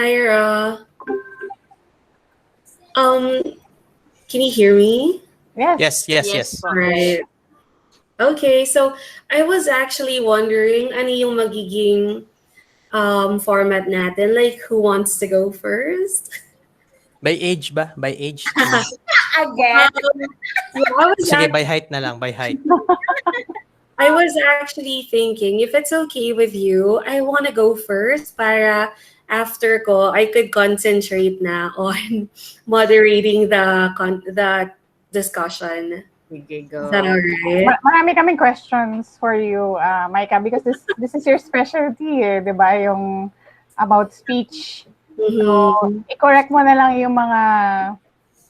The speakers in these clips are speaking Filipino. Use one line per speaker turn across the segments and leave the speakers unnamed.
Ira. Um, can you hear me?
Yes.
Yes po.
Right. Okay, so I was actually wondering ano yung magiging format natin? Like, who wants to go first?
By age ba? By age?
Again?
Yeah,
Sige, by height na lang. By height.
I was actually thinking, if it's okay with you, I want to go first para after ko, I could concentrate na on moderating the discussion.
Sige,
Is that
go.
alright?
Marami kaming questions for you, Micah, because this is your specialty, di ba? Yung about speech. So, i-correct mo na lang yung mga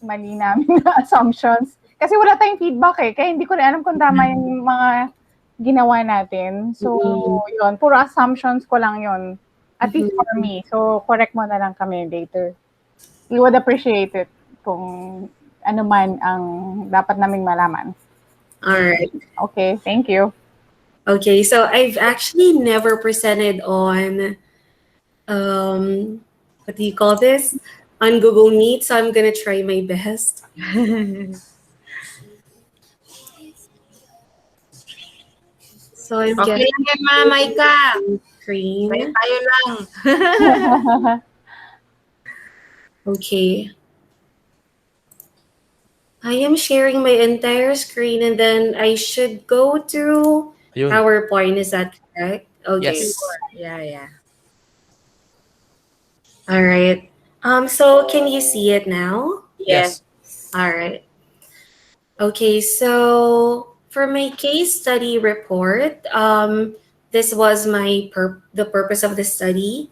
mali namin na assumptions. Kasi wala tayong feedback kaya hindi ko na alam kung tama yung mga ginawa natin. So, yun, puro assumptions ko lang yun. At least for me. So, correct mo na lang kami later. We would appreciate it kung ano man ang dapat naming malaman.
Alright.
Okay, thank you.
Okay, so I've actually never presented on, what do you call this? On Google Meet, so I'm gonna try my best. So I'm
Okay lang yan, Ma, Maika.
screen.
Tayo lang.
Okay. I am sharing my entire screen and then I should go to
Ayun.
PowerPoint. Is that correct? Okay.
Yes.
Yeah.
All right. So can you see it now?
Yes.
All right. Okay, so for my case study report, this was the purpose of the study,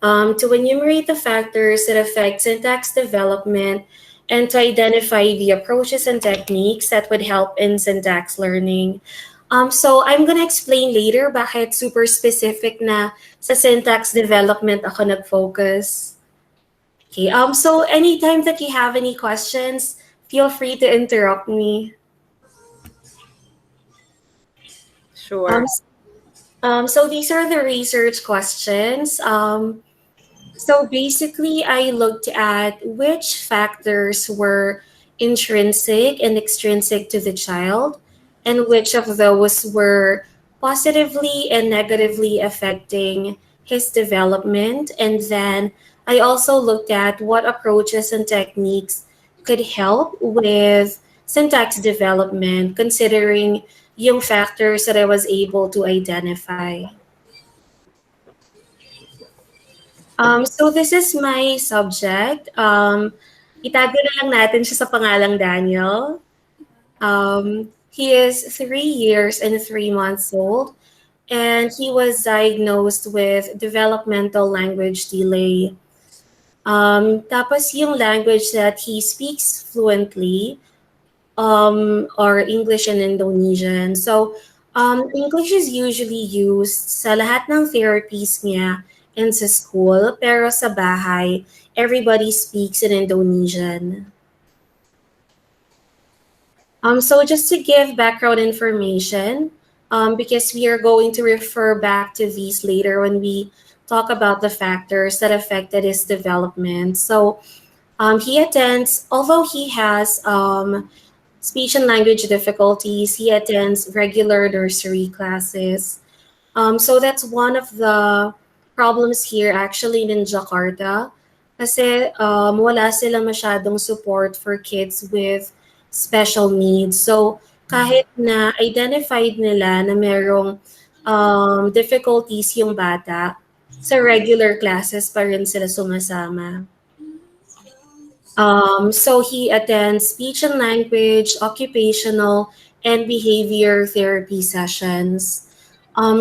to enumerate the factors that affect syntax development and to identify the approaches and techniques that would help in syntax learning. So I'm gonna explain later bakit super specific na sa syntax development ako nag-focus. Okay, so anytime that you have any questions, feel free to interrupt me.
Sure.
So these are the research questions. So basically, I looked at which factors were intrinsic and extrinsic to the child, and which of those were positively and negatively affecting his development. And then I also looked at what approaches and techniques could help with syntax development, considering yung factors that I was able to identify. So this is my subject. Itago na lang natin siya sa pangalang Daniel. He is 3 years and 3 months old, and he was diagnosed with developmental language delay. Tapos yung language that he speaks fluently are English and Indonesian. So English is usually used sa lahat ng therapies niya and sa school, pero sa bahay, everybody speaks in Indonesian. So just to give background information, because we are going to refer back to these later when we talk about the factors that affected his development. So he attends, although he has speech and language difficulties, he attends regular nursery classes. So that's one of the problems here actually in Jakarta. Kasi wala sila masyadong support for kids with special needs. So kahit na identified nila na merong difficulties yung bata, sa regular classes pa rin sila sumasama. So he attends speech and language, occupational, and behavior therapy sessions.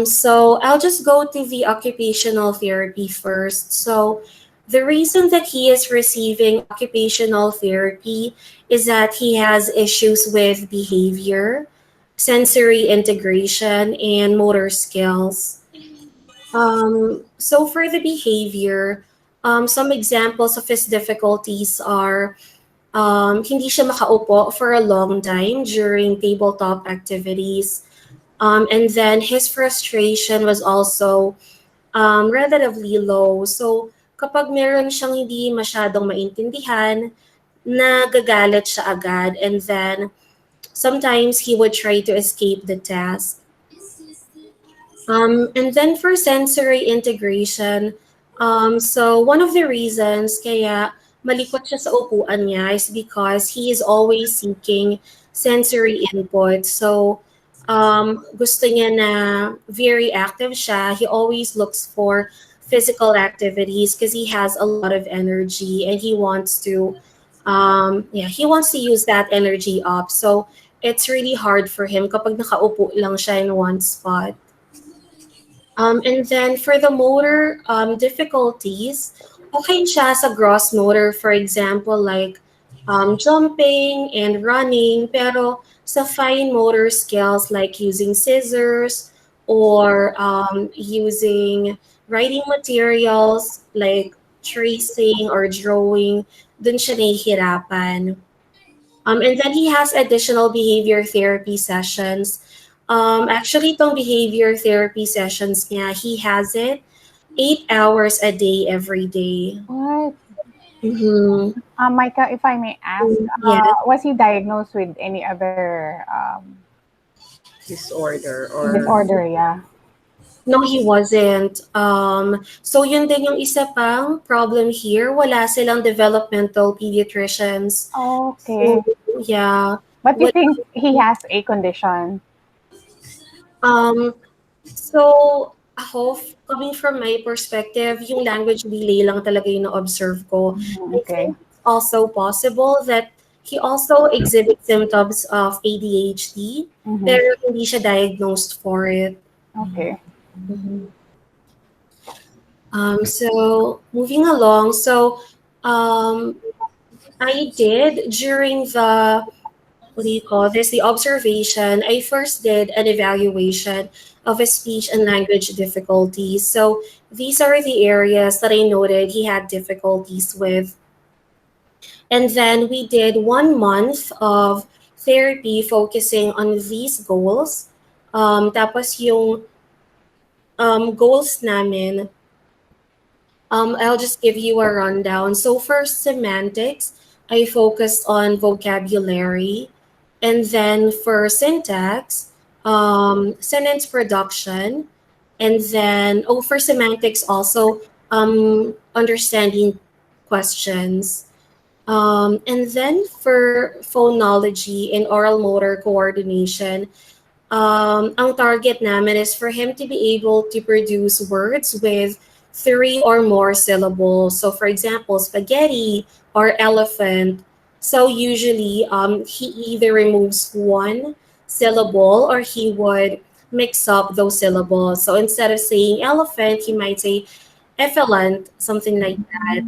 So I'll just go to the occupational therapy first. So the reason that he is receiving occupational therapy is that he has issues with behavior, sensory integration, and motor skills. So for the behavior, some examples of his difficulties are hindi siya makaupo for a long time during tabletop activities. And then his frustration was also relatively low. So kapag meron siyang hindi masyadong maintindihan, nagagalit siya agad, and then sometimes he would try to escape the task. And then for sensory integration, so one of the reasons kaya malikot siya sa upuan niya is because he is always seeking sensory input. So gusto niya na very active siya. He always looks for physical activities because he has a lot of energy and he wants to use that energy up. So it's really hard for him kapag nakaupo lang siya in one spot. And then for the motor difficulties, okay siya sa gross motor, for example, like jumping and running, pero sa fine motor skills like using scissors or using writing materials like tracing or drawing, dun siya nahihirapan. And then he has additional behavior therapy sessions. Actually, itong behavior therapy sessions niya, he has it 8 hours a day every day.
What?
Mm-hmm.
Micah, if I may ask,
Yes.
was he diagnosed with any other
Disorder or
disorder? Yeah.
No, he wasn't. So yun din yung isa pang problem here. Wala silang developmental pediatricians.
Okay.
So, yeah.
But you
What,
think he has a condition?
um, So, ako, coming from my perspective, yung language delay lang talaga yung na-observe ko. I
Okay.
think it's also possible that he also exhibits symptoms of ADHD,
Mhm.
pero hindi siya diagnosed for it.
Okay.
So, moving along, um, I did during the what do you call this? The observation, I first did an evaluation of his speech and language difficulties. So these are the areas that I noted he had difficulties with. And then we did 1 month of therapy focusing on these goals. Tapos yung goals namin, I'll just give you a rundown. So first, semantics, I focused on vocabulary. And then for syntax, sentence production. And then, for semantics also, understanding questions. And then for phonology and oral motor coordination, ang target namin is for him to be able to produce words with 3 or more syllables. So for example, spaghetti or elephant. So usually he either removes one syllable or he would mix up those syllables. So instead of saying elephant, he might say effluent, something like that.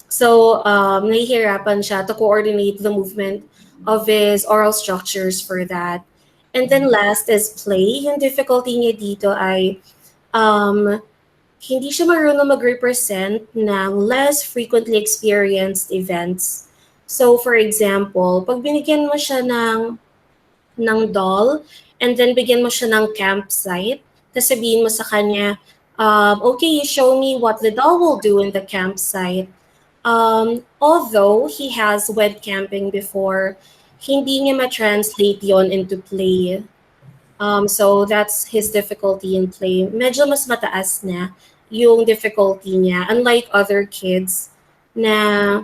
So nahihirapan siya to coordinate the movement of his oral structures for that. And then last is play. Yung difficulty niya dito ay um, hindi siya marunong mag-represent ng less frequently experienced events. So for example, pag binigyan mo siya ng doll and then bigyan mo siya ng campsite, tapos sabihin mo sa kanya, okay, you show me what the doll will do in the campsite. Although he has went camping before, hindi niya ma-translate yon into play. So that's his difficulty in play. Medyo mas mataas na yung difficulty niya, unlike other kids na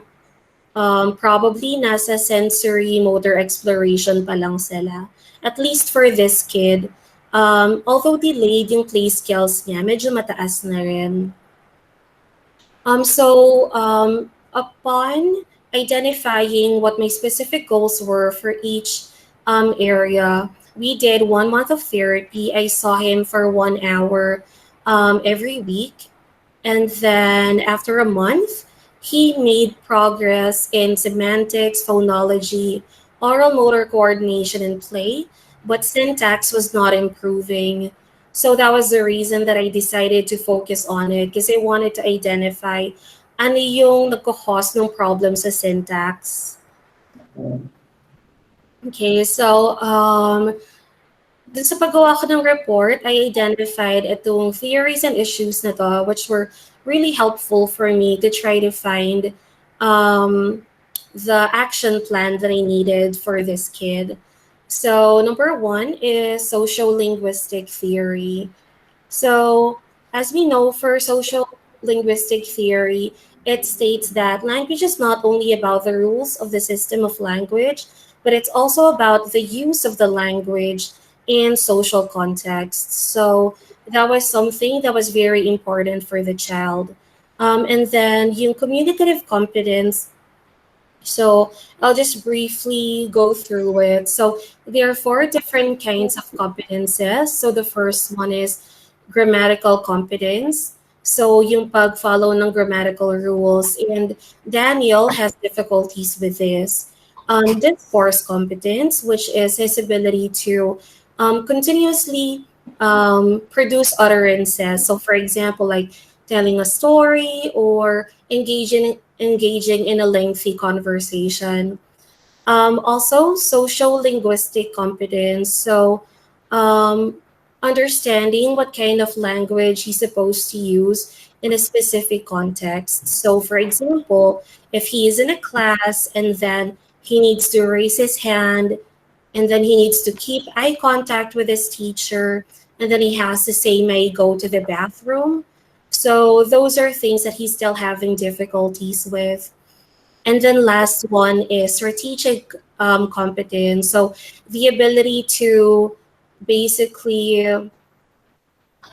probably nasa sensory motor exploration pa lang sila. At least for this kid, although delayed yung play skills niya, medyo mataas na rin. Upon identifying what my specific goals were for each area, we did 1 month of therapy. I saw him for 1 hour every week. And then after a month, he made progress in semantics, phonology, oral motor coordination, and play, but syntax was not improving. So that was the reason that I decided to focus on it because I wanted to identify ano yung nagko-cause ng problem sa syntax. Okay, so dun sa paggawa ko ng report, I identified itong theories and issues na to, which were really helpful for me to try to find um, the action plan that I needed for this kid. So, number one is social linguistic theory. So, as we know, for social linguistic theory, it states that language is not only about the rules of the system of language, but it's also about the use of the language in social contexts. So, that was something that was very important for the child. And then, yung communicative competence, so I'll just briefly go through it. So there are four different kinds of competences. So the first one is grammatical competence. So yung pag-follow ng grammatical rules. And Daniel has difficulties with this. Discourse competence, which is his ability to continuously produce utterances. So for example, like telling a story or engaging in a lengthy conversation. Also, social linguistic competence. So, um, understanding what kind of language he's supposed to use in a specific context. So, for example, if he is in a class and then he needs to raise his hand and then he needs to keep eye contact with his teacher and then he has to say, may I go to the bathroom? So, those are things that he's still having difficulties with. And then last one is strategic competence. So the ability to basically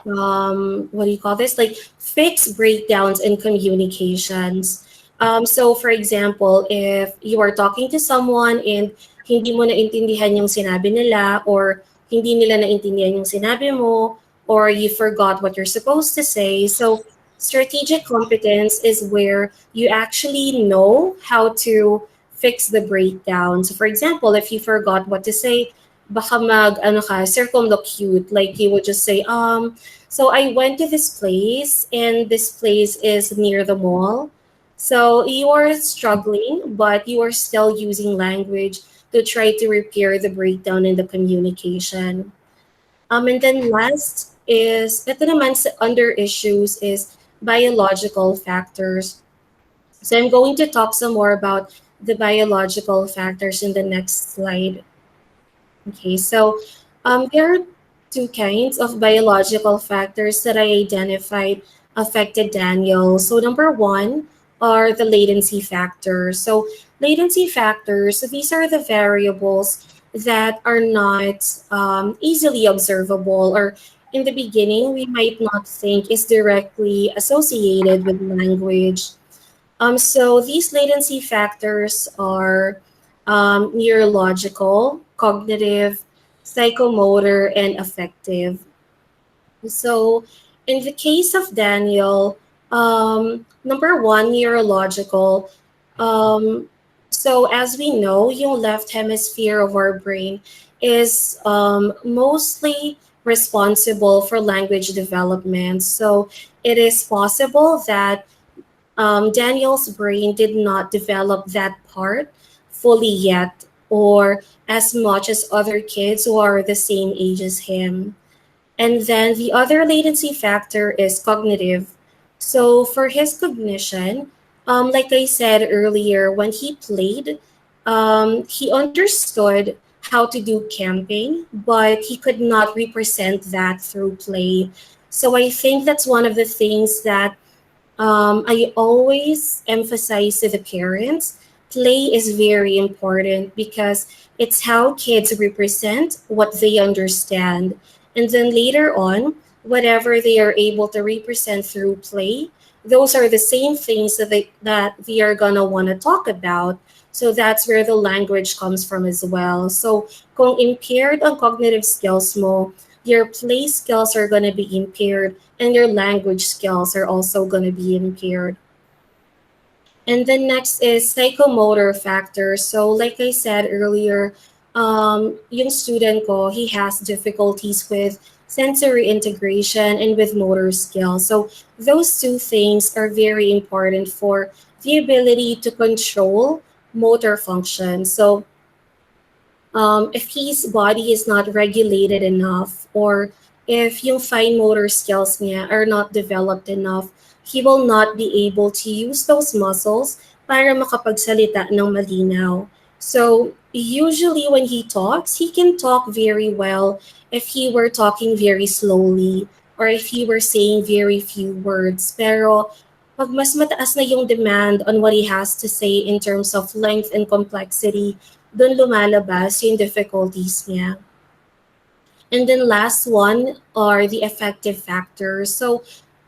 what do you call this? Like fix breakdowns in communications. So for example, if you are talking to someone and hindi mo naintindihan yung sinabi nila or hindi nila naintindihan yung sinabi mo or you forgot what you're supposed to say. So strategic competence is where you actually know how to fix the breakdown. So for example, if you forgot what to say, baka mag ano ka circumlocute, like you would just say so I went to this place, and this place is near the mall. So you are struggling, but you are still using language to try to repair the breakdown in the communication. And then last is, ito naman sa under issues is biological factors. So I'm going to talk some more about the biological factors in the next slide. Okay, so there are two kinds of biological factors that I identified affected Daniel. So number one are the latency factors. So latency factors, so these are the variables that are not easily observable or in the beginning we might not think is directly associated with language. So these latency factors are neurological, cognitive, psychomotor, and affective. So in the case of Daniel, number one, neurological. Um, so as we know, yung left hemisphere of our brain is mostly responsible for language development. So it is possible that Daniel's brain did not develop that part fully yet, or as much as other kids who are the same age as him. And then the other latency factor is cognitive. So for his cognition, like I said earlier, when he played, he understood how to do camping, but he could not represent that through play. So I think that's one of the things that I always emphasize to the parents play is very important because it's how kids represent what they understand. And then later on, whatever they are able to represent through play, those are the same things that they are gonna want to talk about. So that's where the language comes from as well. So kung impaired ang cognitive skills mo, your play skills are gonna be impaired and your language skills are also going to be impaired. And then next is psychomotor factors. So like I said earlier, yung student ko, he has difficulties with sensory integration and with motor skills. So those two things are very important for the ability to control motor function. So if his body is not regulated enough or if yung fine motor skills niya are not developed enough, he will not be able to use those muscles para makapagsalita ng malinaw. So usually when he talks, he can talk very well if he were talking very slowly or if he were saying very few words. Pero pag mas mataas na yung demand on what he has to say in terms of length and complexity, doon lumalabas yung difficulties niya. And then last one are the affective factors. So,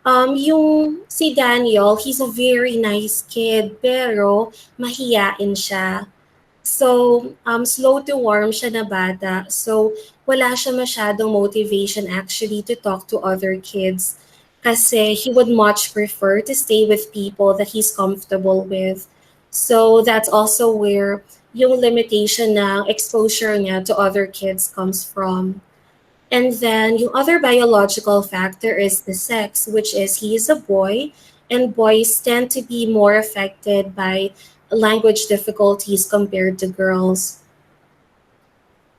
yung si Daniel, he's a very nice kid, pero mahiyain siya. So, slow to warm siya na bata. So, wala siya masyadong motivation actually to talk to other kids. Kasi he would much prefer to stay with people that he's comfortable with. So, that's also where yung limitation ng exposure niya to other kids comes from. And then yung other biological factor is the sex, which is he is a boy, and boys tend to be more affected by language difficulties compared to girls.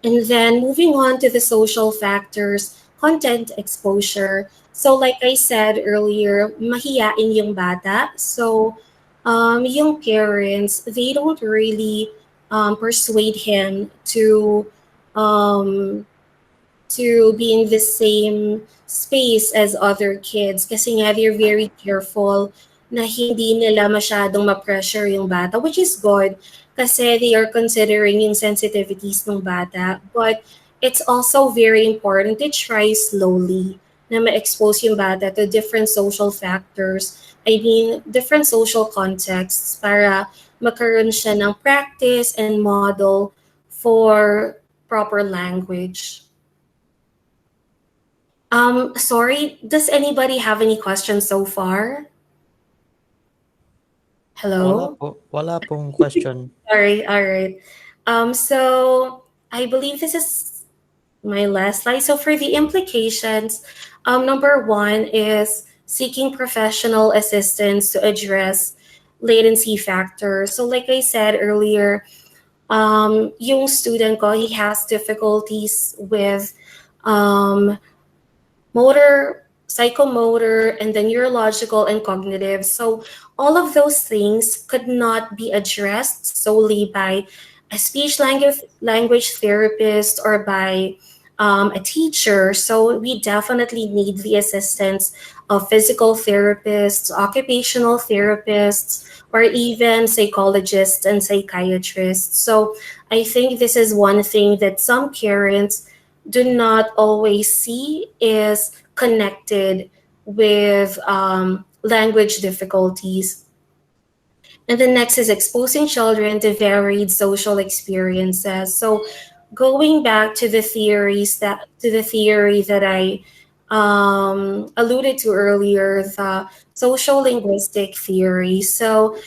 And then moving on to the social factors, content exposure. So like I said earlier, mahiyain yung bata. So yung parents, they don't really persuade him um, to be in the same space as other kids kasi nga they're very careful na hindi nila masyadong ma-pressure yung bata, which is good kasi they are considering yung sensitivities ng bata. But it's also very important to try slowly na ma-expose yung bata to different social factors. I mean, different social contexts para magkaroon siya ng practice and model for proper language. Sorry, does anybody have any questions so far? Hello?
Wala pong question.
Sorry, all right. So I believe this is my last slide. So for the implications, number one is seeking professional assistance to address latency factors. So like I said earlier, yung student ko, he has difficulties with um, motor, psychomotor, and the neurological and cognitive. So all of those things could not be addressed solely by a speech language therapist or by a teacher. So we definitely need the assistance of physical therapists, occupational therapists, or even psychologists and psychiatrists. So I think this is one thing that some parents do not always see is connected with language difficulties. And the next is exposing children to varied social experiences. So going back to the theory that I alluded to earlier, the social linguistic theory. So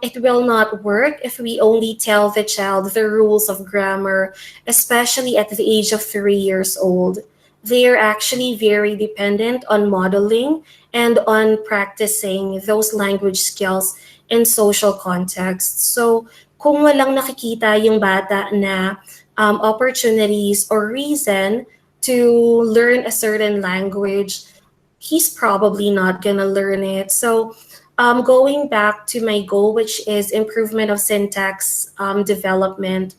it will not work if we only tell the child the rules of grammar, especially at the age of 3 years old. They are actually very dependent on modeling and on practicing those language skills in social contexts. So kung walang nakikita yung bata na opportunities or reason to learn a certain language, he's probably not gonna learn it. So going back to my goal, which is improvement of syntax development,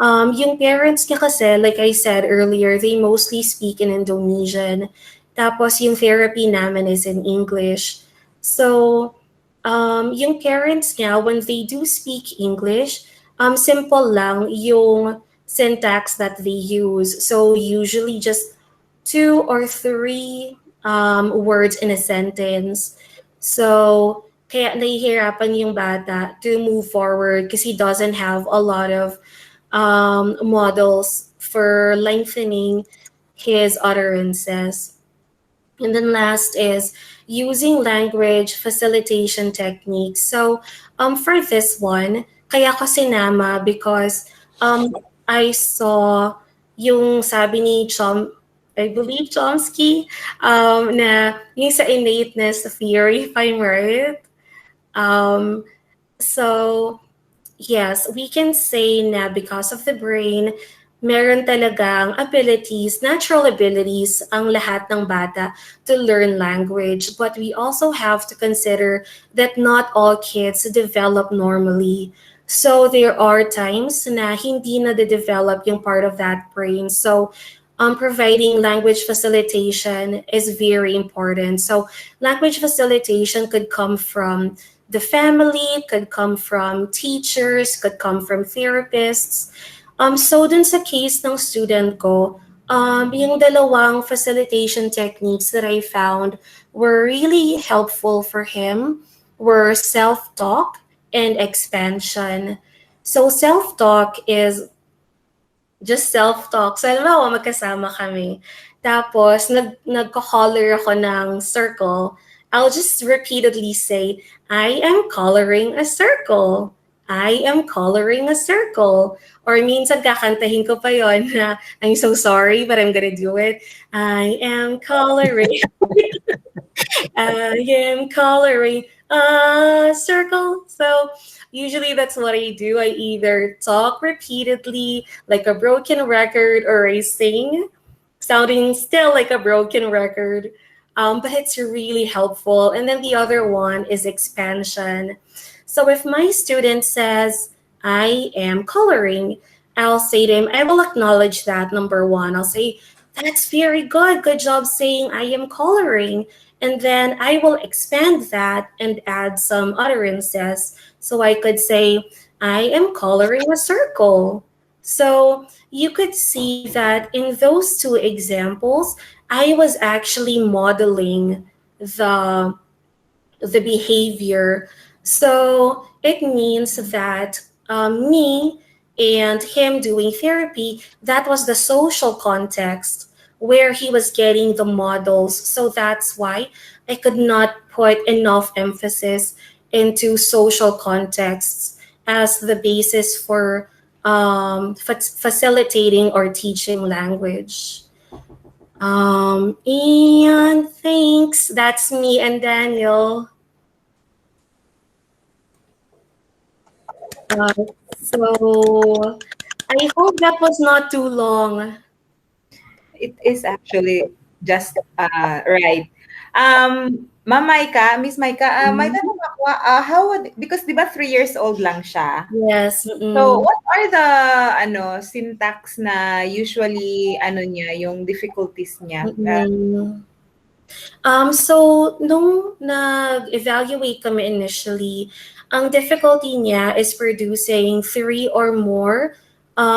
yung parents niya kasi, like I said earlier, they mostly speak in Indonesian. Tapos yung therapy namin is in English. So, yung parents niya, when they do speak English, simple lang yung syntax that they use. So usually just two or three words in a sentence. So, kaya nahihirapan yung bata to move forward because he doesn't have a lot of models for lengthening his utterances. And then last is using language facilitation techniques. So for this one, kaya ko sinama because I saw yung sabi ni I believe Chomsky, na yung sa innateness theory, if I'm right. So yes, we can say na because of the brain, meron talagang abilities, natural abilities ang lahat ng bata to learn language. But we also have to consider that not all kids develop normally. So there are times na hindi na develop yung part of that brain. So providing language facilitation is very important. So language facilitation could come from the family, could come from teachers, could come from therapists. So dun sa case ng student ko, yung dalawang facilitation techniques that I found were really helpful for him were self-talk and expansion. So self-talk is just self-talk. So, alam mo, magkasama kami. Tapos, nagko-color ako ng circle. I'll just repeatedly say, I am coloring a circle. I am coloring a circle. Or minsan kakantahin ko pa yon na, I'm so sorry, but I'm gonna do it. I am coloring. I am coloring a circle. So usually that's what I do. I either talk repeatedly like a broken record or I sing, sounding still like a broken record. But it's really helpful. And then the other one is expansion. So if my student says, I am coloring, I'll say to him, I will acknowledge that number one. I'll say, that's very good. Good job saying I am coloring. And then I will expand that and add some utterances. So I could say, I am coloring a circle. So you could see that in those two examples, I was actually modeling the the behavior. So it means that me and him doing therapy, that was the social context where he was getting the models. So that's why I could not put enough emphasis into social contexts as the basis for facilitating or teaching language. And thanks. That's me and Daniel. Uh, so I hope that was not too long.
It is actually just right. Ma'am Maika, Miss Maika, may tanong ako, how would, because di ba 3 years old lang siya?
Yes.
So, what are the syntax na usually niya, yung difficulties niya?
Mm-mm. So, nung nag-evaluate kami initially, ang difficulty niya is producing three or more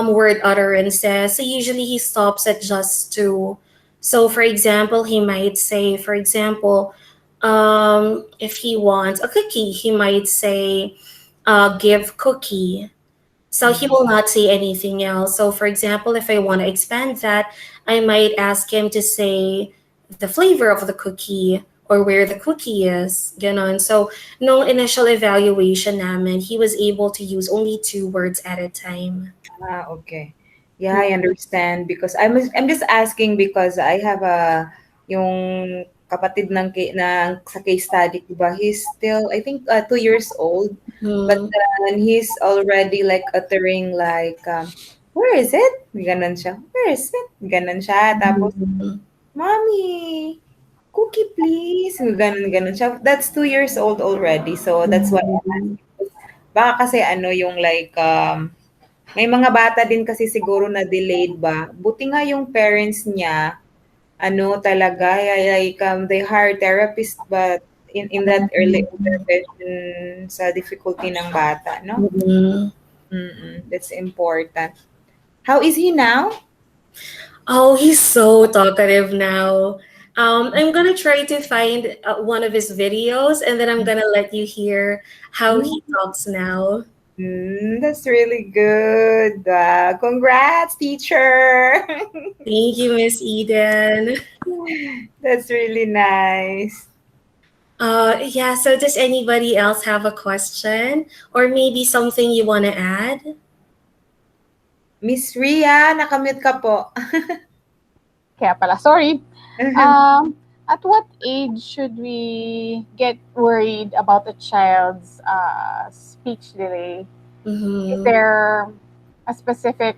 word utterances. So, usually he stops at just two. So, for example, he might say, for example, if he wants a cookie, he might say, give cookie. So he will not say anything else. So, for example, if I want to expand that, I might ask him to say the flavor of the cookie or where the cookie is. Ganon. So, no initial evaluation namin, he was able to use only two words at a time.
Okay. Yeah, I understand because I'm just asking because I have yung kapatid ng sa case study ko ba, he's still I think 2 years old, but
Hmm.
then he's already like uttering like where is it? Ganon siya. Where is it? Ganon siya. Tapos,
Hmm.
Mommy, cookie please. Ganon siya. That's 2 years old already. So that's why I'm
Hmm.
asking. Baka kasi yung like may mga bata din kasi siguro na delayed ba. Buti nga yung parents niya, talaga, like, they hire therapist but in that early intervention sa difficulty ng bata, no?
Hmm.
That's important. How is he now?
Oh, he's so talkative now. I'm gonna try to find one of his videos and then I'm gonna let you hear how he talks now.
That's really good. Congrats, teacher.
Thank you, Miss Eden.
That's really nice.
Yeah, so does anybody else have a question or maybe something you want to add?
Miss Ria, nakamute ka po.
Kaya pala, sorry. At what age should we get worried about a child's speech delay? Is
Mm-hmm.
there a specific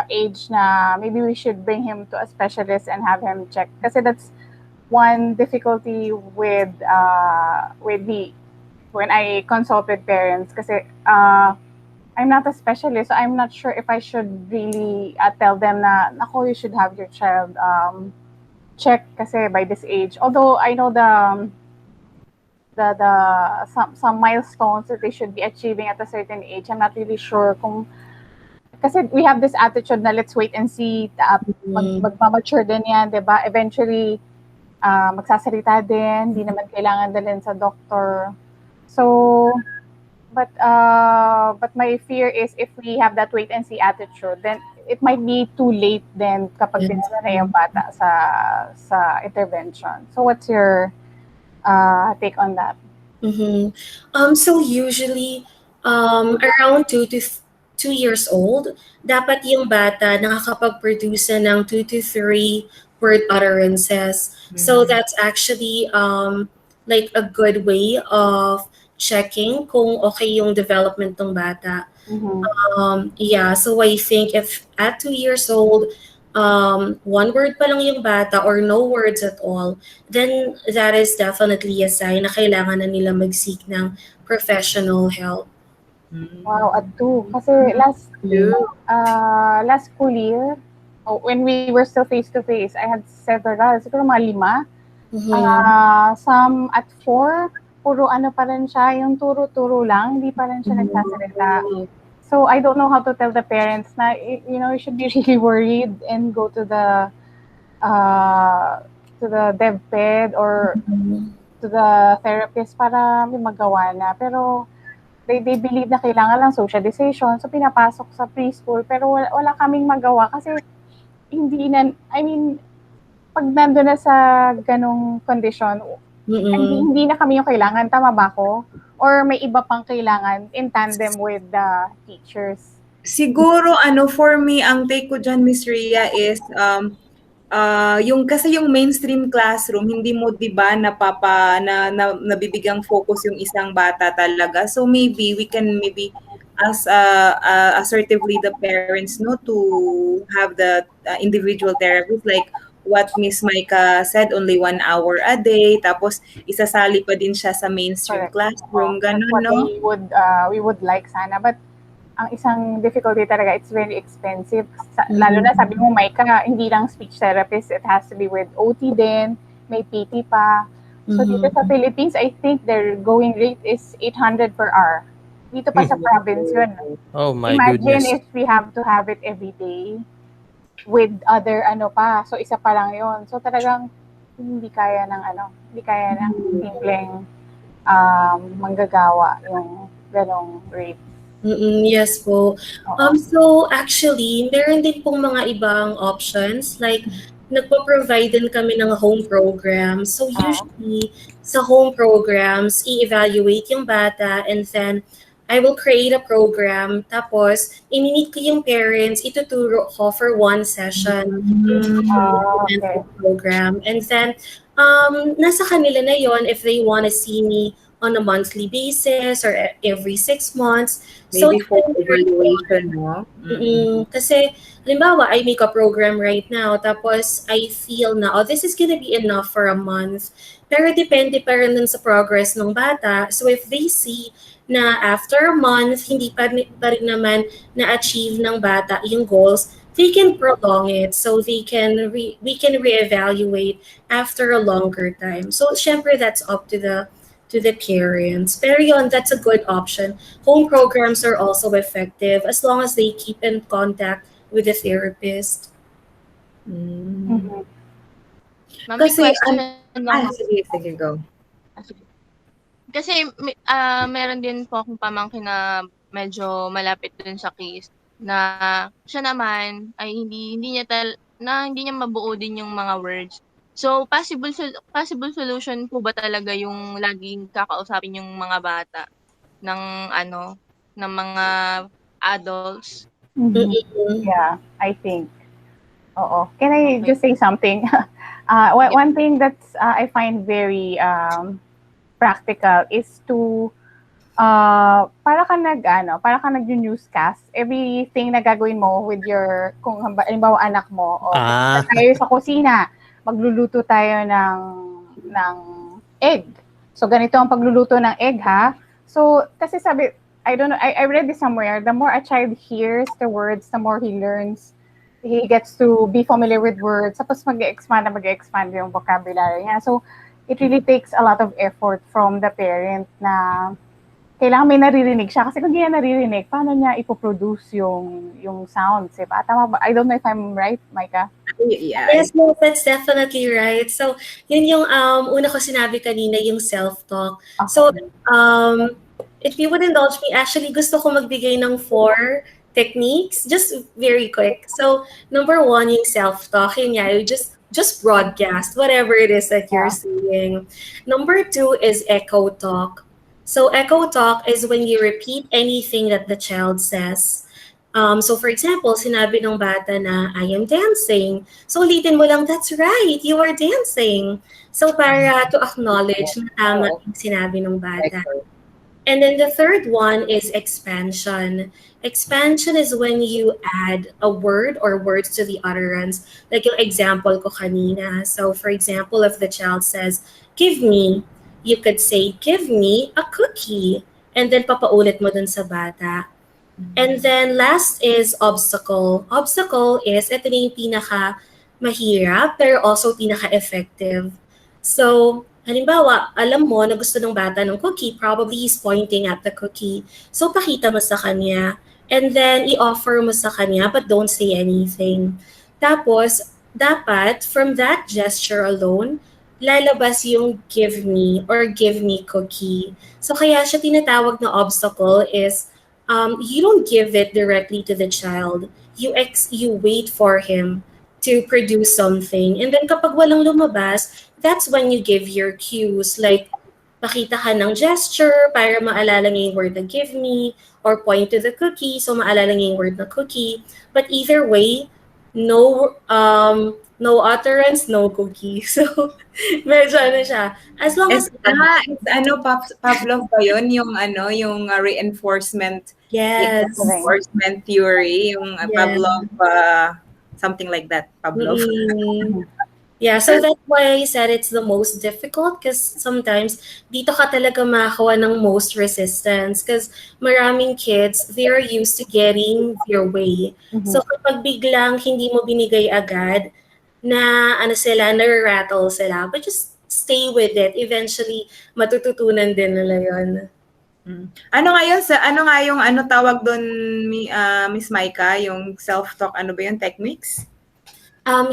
age na maybe we should bring him to a specialist and have him checked. Kasi that's one difficulty with the when I consulted parents. Kasi I'm not a specialist, so I'm not sure if I should really tell them na, nako, you should have your child checked kasi by this age. Although I know some milestones that they should be achieving at a certain age. I'm not really sure kung kasi we have this attitude na let's wait and see, magmamature din yan, di ba? Eventually, magsasalita din, hindi naman kailangan dalhin sa doctor. So, but my fear is if we have that wait and see attitude, then it might be too late then kapag dinala na yung bata sa intervention. So, what's your take on that?
So usually, around 2 years old, dapat yung bata nakakapag-produce ng 2 to 3 word utterances. So that's actually like a good way of checking kung okay yung development ng bata. Yeah, so I think if at 2 years old, one word pa lang yung bata or no words at all, then that is definitely a sign na kailangan na nila mag-seek ng professional help.
Wow, at 2. Kasi last school year, when we were still face-to-face, I had several, siguro mga 5. Some at 4, puro ano pa rin siya, yung turo-turo lang, hindi pa rin siya nagsasalita. So I don't know how to tell the parents na, you know, you should be really worried and go to the DevPed or to the therapist para may magawa na. Pero they believe na kailangan lang socialization, so pinapasok sa preschool, pero wala kaming magawa kasi pag nandun na sa ganong condition, hindi na kami yung kailangan, tama ba ako? Or may iba pang kailangan in tandem with the teachers?
Siguro, for me, ang take ko dyan, Miss Rhea, is kasi yung mainstream classroom, hindi mo 'di ba nabibigang focus yung isang bata talaga. So maybe we can ask assertively the parents to have the individual therapist, like what Miss Micah said, only 1 hour a day, tapos isasali pa din siya sa mainstream classroom, ganun,
That's
no?
what we would like sana, but ang isang difficulty talaga, it's very expensive. Lalo na sabi mo, Micah, hindi lang speech therapist, it has to be with OT din, may PT pa. So dito sa Philippines, I think their going rate is 800 per hour. Dito pa sa province yun.
Oh my
Imagine
goodness.
if we have to have it every day with other pa. So isa pa lang yun. So talagang hindi kaya ng simpleng manggagawa yung ganong rate.
Yes po. So actually, meron din pong mga ibang options, like nagpo-provide din kami ng home program. So usually sa home programs, i-evaluate yung bata and then I will create a program, tapos i-meet ko yung parents, ituturo ko for one session yung program. And then nasa kanila na yon if they want to see me on a monthly basis or every 6 months.
Maybe for evaluation, no?
Kasi, halimbawa, I make a program right now, tapos I feel na, this is gonna be enough for a month. Pero depende pa rin dun sa progress ng bata. So if they see na after a month, hindi pa rin naman na-achieve ng bata yung goals, they can prolong it. So we can reevaluate after a longer time. So syempre that's up to the parents. Pero yun, that's a good option. Home programs are also effective as long as they keep in contact with the therapist.
Ma'am,
Kasi,
question lang.
sige, go.
Kasi meron din po akong pamangkin na medyo malapit dun sa case na siya naman ay hindi niya mabuo din yung mga words. So possible solution po ba talaga yung laging kakausapin yung mga bata ng ng mga adults?
Yeah, I think. Can I just say something? One thing that's I find very practical is to para ka nag-newscast. Everything na gagawin mo with your, kung halimbawa anak mo, o pupunta
Ah,
tayo sa kusina, magluluto tayo ng egg. So, ganito ang pagluluto ng egg, ha? So, kasi sabi, I don't know, I read this somewhere, the more a child hears the words, the more he learns. He gets to be familiar with words. Tapos mag-expand yung vocabulary niya. So, it really takes a lot of effort from the parent na kailangan may naririnig siya. Kasi kung hindi niya naririnig, paano niya ipoproduce yung sounds, diba? Tama ba? I don't know if I'm right, Micah.
Yeah.
Yes, no, that's definitely right. So, yun yung una ko sinabi kanina, yung self-talk.
Okay.
So, if you would indulge me, actually gusto ko magbigay ng 4 techniques, just very quick. So, number 1, yung self-talk. Yun nga, you just broadcast whatever it is that you're saying. Number 2 is echo talk. So, echo talk is when you repeat anything that the child says. So for example, sinabi ng bata na, I am dancing. So ulitin mo lang, that's right, you are dancing. So para to acknowledge na tama yung sinabi ng bata. And then the third one is expansion. Expansion is when you add a word or words to the utterance. Like yung example ko kanina. So for example, if the child says, give me, you could say, give me a cookie. And then papaulit mo dun sa bata. And then last is obstacle. Obstacle is, ito na yung pinaka mahirap pero also pinaka-effective. So, halimbawa, alam mo na gusto ng bata ng cookie, probably he's pointing at the cookie. So, pakita mo sa kanya. And then, i-offer mo sa kanya but don't say anything. Tapos, dapat, from that gesture alone, lalabas yung give me or give me cookie. So, kaya siya tinatawag na obstacle is you don't give it directly to the child. You wait for him to produce something. And then kapag walang lumabas, that's when you give your cues. Like, pakita ka ng gesture para maalala niya yung word na give me, or point to the cookie so maalala niya yung word na cookie. But either way, no utterance, no cookie. So, medyo ano siya. As long as
Pavlov ba yun? Yung reinforcement,
yes.
reinforcement theory, yung
Yeah.
Pavlov, something like that, Pavlov.
Yeah, so that's why I said it's the most difficult because sometimes dito ka talaga makakuha ng most resistance because maraming kids, they're used to getting their way. So kapag biglang hindi mo binigay agad, na nare-rattle sila. But just stay with it. Eventually, matututunan din nila yun.
Ano nga yung tawag doon, Miss Maika, yung self-talk, ano ba yung techniques?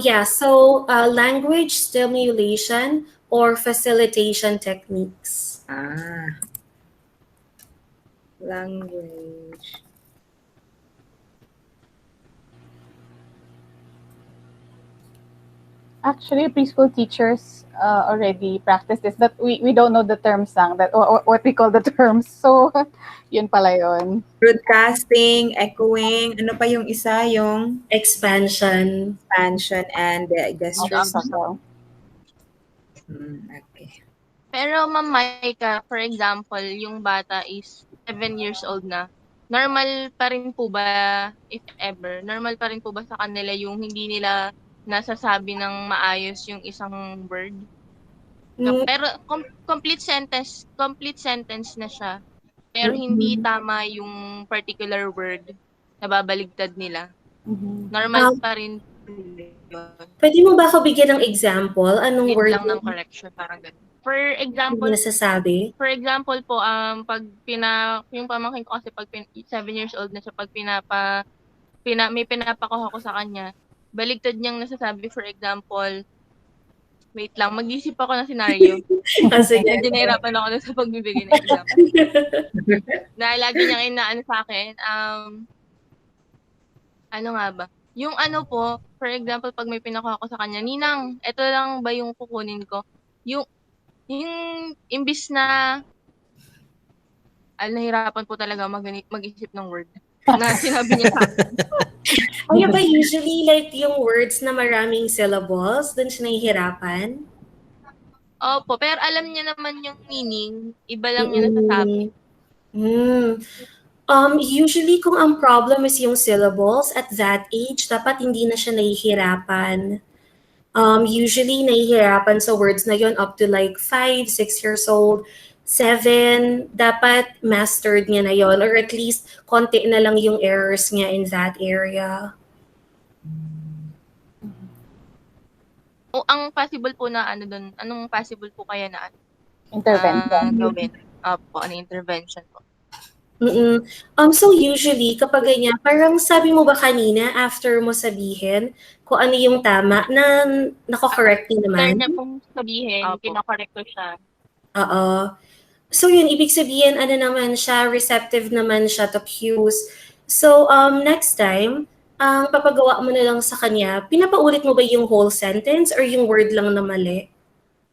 Yeah, so language stimulation or facilitation techniques.
Language.
Actually, preschool teachers already practice this, but we don't know the terms lang, that what we call the terms. So, yun pala yun.
Broadcasting, echoing, ano pa yung isa, yung
expansion
and gestures. Okay.
Pero Ma'am Maika, for example, yung bata is 7 years old na. Normal pa rin po ba, if ever, normal pa rin po ba sa kanila yung hindi nila nasasabi ng maayos yung isang word? Pero complete sentence na siya. Pero hindi tama yung particular word na babaligtad nila. Normal pa rin yun.
Pwede mo ba ako bigyan ng example? Anong
Need
word
lang ng correction, parang ganun. For example,
hindi nasasabi?
For example po, pag yung pamangkin ko kasi 7 years old na siya, pag may pinapakuha ko sa kanya, baligtad niyang nasasabi, for example, wait lang, mag-isip ako ng scenario.
Sige.
Medyo nahirapan ako sa pagbibigay ng example. Na lagi niyang inaano sa akin, ano nga ba? Yung ano po, for example, pag may pinakuha ko sa kanya, Ninang, eto lang ba yung kukunin ko? Yung imbis na nahirapan po talaga mag-isip ng word na sinabi niya sa akin.
Kaya ba usually like yung words na maraming syllables, dun siya nahihirapan?
Opo, pero alam niya naman yung meaning, iba lang niya nasasabi.
Hmm. Usually kung ang problem is yung syllables at that age, dapat hindi na siya nahihirapan. Usually nahihirapan sa words na yon up to like 5, 6 years old, 7, dapat mastered niya na yon or at least konti na lang yung errors niya in that area.
O ang possible po na ano dun, anong possible po kaya na
Intervention.
gawin? Opo, ano intervention po?
Mm. So usually kapag ganyan, parang sabi mo ba kanina after mo sabihin kung ano yung tama na nako-correct din
After
naman?
niya pong sabihin,
Opo.
kino-correct ko siya.
Oo. So yun, ibig sabihin ano naman siya, receptive naman siya to cues. So next time, ang papagawa mo na lang sa kanya, pinapaulit mo ba yung whole sentence or yung word lang na mali?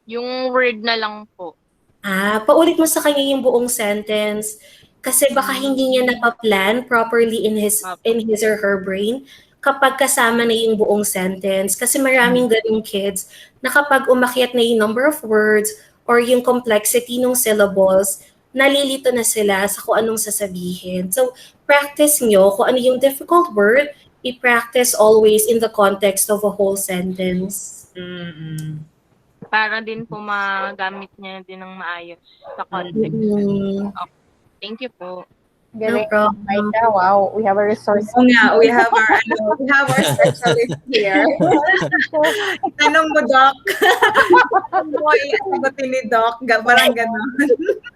Yung word na lang po.
Paulit mo sa kanya yung buong sentence kasi baka hindi niya napaplan properly in his or her brain kapag kasama na yung buong sentence. Kasi maraming ganung kids na kapag umakyat na yung number of words or yung complexity ng syllables, nalilito na sila sa kung anong sasabihin. So, practice nyo kung ano yung difficult word, i-practice always in the context of a whole sentence.
Mm-mm.
Para din po magamit niya din ng maayos sa context.
Mm,
Thank you po.
no
Galing,
problem.
Maika. Wow, we have a resource.
Oo nga, we have our specialist here. Tanong mo, Doc. Tanong mo, sagutin ni Doc. Parang gano'n.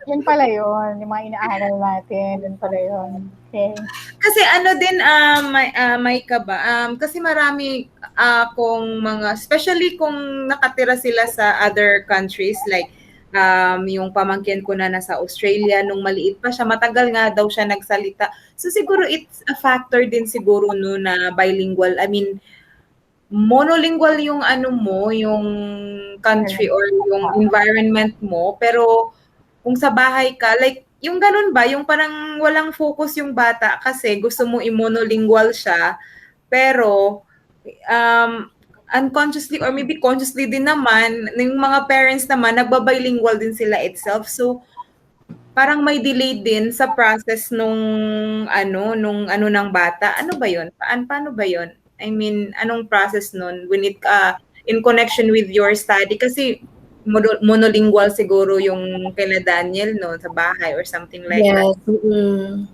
Yun pala yun. Yung mga inaaral natin. Yun pala yun. Okay.
Kasi ano din, Maika ba? Kasi marami kung mga, especially kung nakatira sila sa other countries, like yung pamangkin ko na nasa Australia, nung maliit pa siya, matagal nga daw siya nagsalita. So siguro it's a factor din siguro no na bilingual. I mean, monolingual yung ano mo, yung country or yung environment mo, pero kung sa bahay ka, like, yung ganun ba, yung parang walang focus yung bata kasi gusto mo i-monolingual siya, pero unconsciously or maybe consciously din naman, yung mga parents naman, nagbabilingual din sila itself. So, parang may delay din sa process nung ano ng bata. Ano ba yun? Paano ba yun? I mean, anong process nun when it, in connection with your study? Kasi, monolingual siguro yung kina Daniel, no, sa bahay or something like that.
Yes. Mm-mm.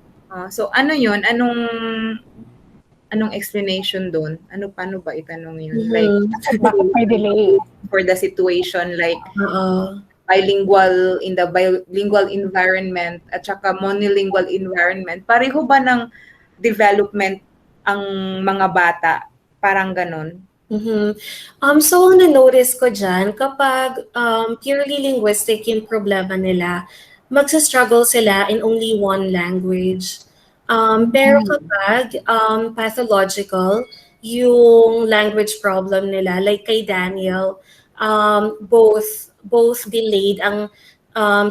So, ano yun? Anong explanation doon? Paano ba itanong yun? Like,
Bakit may delay?
for the situation, like,
Oo.
bilingual in the bilingual environment at saka monolingual environment, pareho ba ng development ang mga bata? Parang ganon.
Mhm. So ang na-notice ko dyan, kapag purely linguistic yung problema nila, magsa-struggle sila in only one language. Pero kapag pathological, yung language problem nila, like kay Daniel, both delayed ang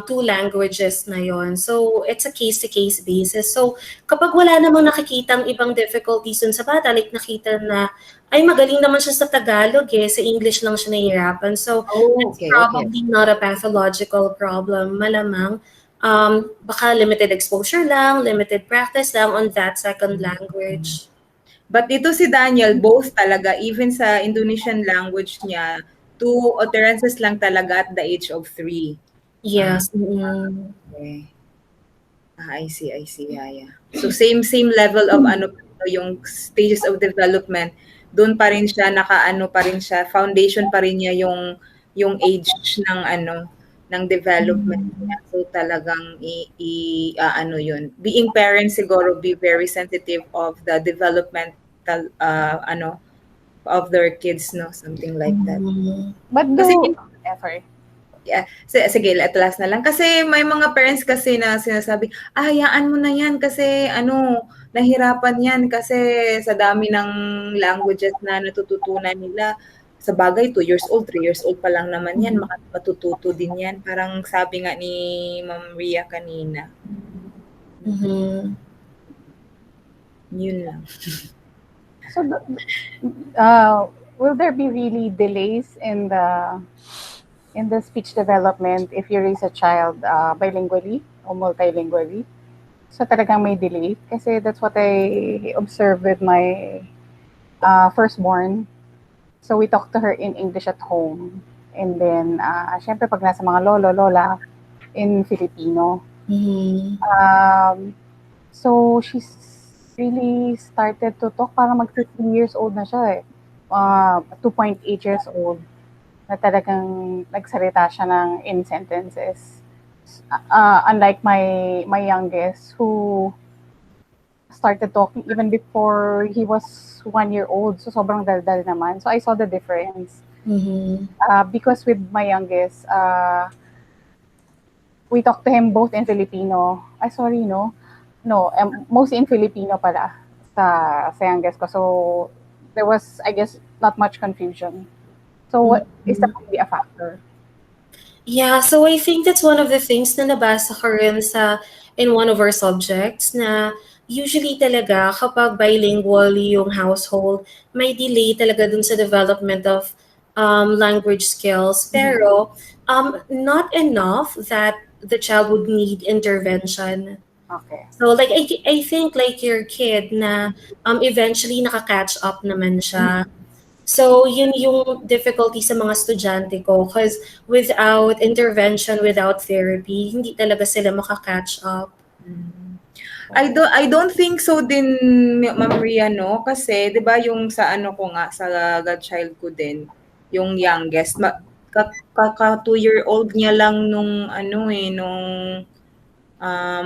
two languages na yon. So it's a case-to-case basis. So kapag wala namang nakikitang ibang difficulties dun sa bata, like nakita na ay magaling naman siya sa Tagalog sa English lang siya nahihirapan. So, it's
Okay.
probably not a pathological problem. Malamang, baka limited exposure lang, limited practice lang on that second language.
But ito si Daniel, both talaga, even sa Indonesian language niya, 2 utterances lang talaga at the age of 3.
Yes. Mm-mm.
Okay. I see. Yeah. So same level of yung stages of development. Doon pa rin siya pa rin siya, foundation pa rin niya yung age ng development niya. So talagang yun. Being parents siguro be very sensitive of the developmental of their kids, no, something like that.
But
Kasi
sorry.
sige, at last na lang. Kasi may mga parents kasi na sinasabi, hayaan mo na yan kasi nahirapan yan kasi sa dami ng languages na natututunan nila. Sa bagay, 2 years old, 3 years old pa lang naman yan, matututo din yan. Parang sabi nga ni Ma'am Ria kanina.
Mhm.
Yun lang.
So, will there be really delays in the speech development if you raise a child bilingually or multilingually? So talagang may delay. Kasi that's what I observed with my firstborn. So we talk to her in English at home. And then, syempre pag nasa mga lolo, lola, in Filipino.
Mhm.
So she's really started to talk, parang mag 3 years old na siya eh. 2.8 years old na talagang nagsalita siya ng in sentences. Unlike my youngest who started talking even before he was 1 year old. So sobrang daldal naman. So I saw the difference.
Mhm.
Because with my youngest, we talked to him both in Filipino. Ay, sorry, no? No, mostly in Filipino pala sa youngest ko. So there was, I guess, not much confusion. So what is that really a factor?
Yeah, so I think that's one of the things na nabasa ko rin in one of our subjects na usually talaga kapag bilingual yung household, may delay talaga dun sa development of language skills. Pero not enough that the child would need intervention.
Okay.
So like I think like your kid na eventually nakaka-catch up naman siya. So, yun yung difficulty sa mga estudyante ko because without intervention, without therapy, hindi talaga sila makaka-catch up.
I don't think so din, Ma'am Ria, no? Kasi, di ba yung sa ano ko nga, sa godchild ko din, yung youngest, 2-year-old niya lang nung ano eh, nung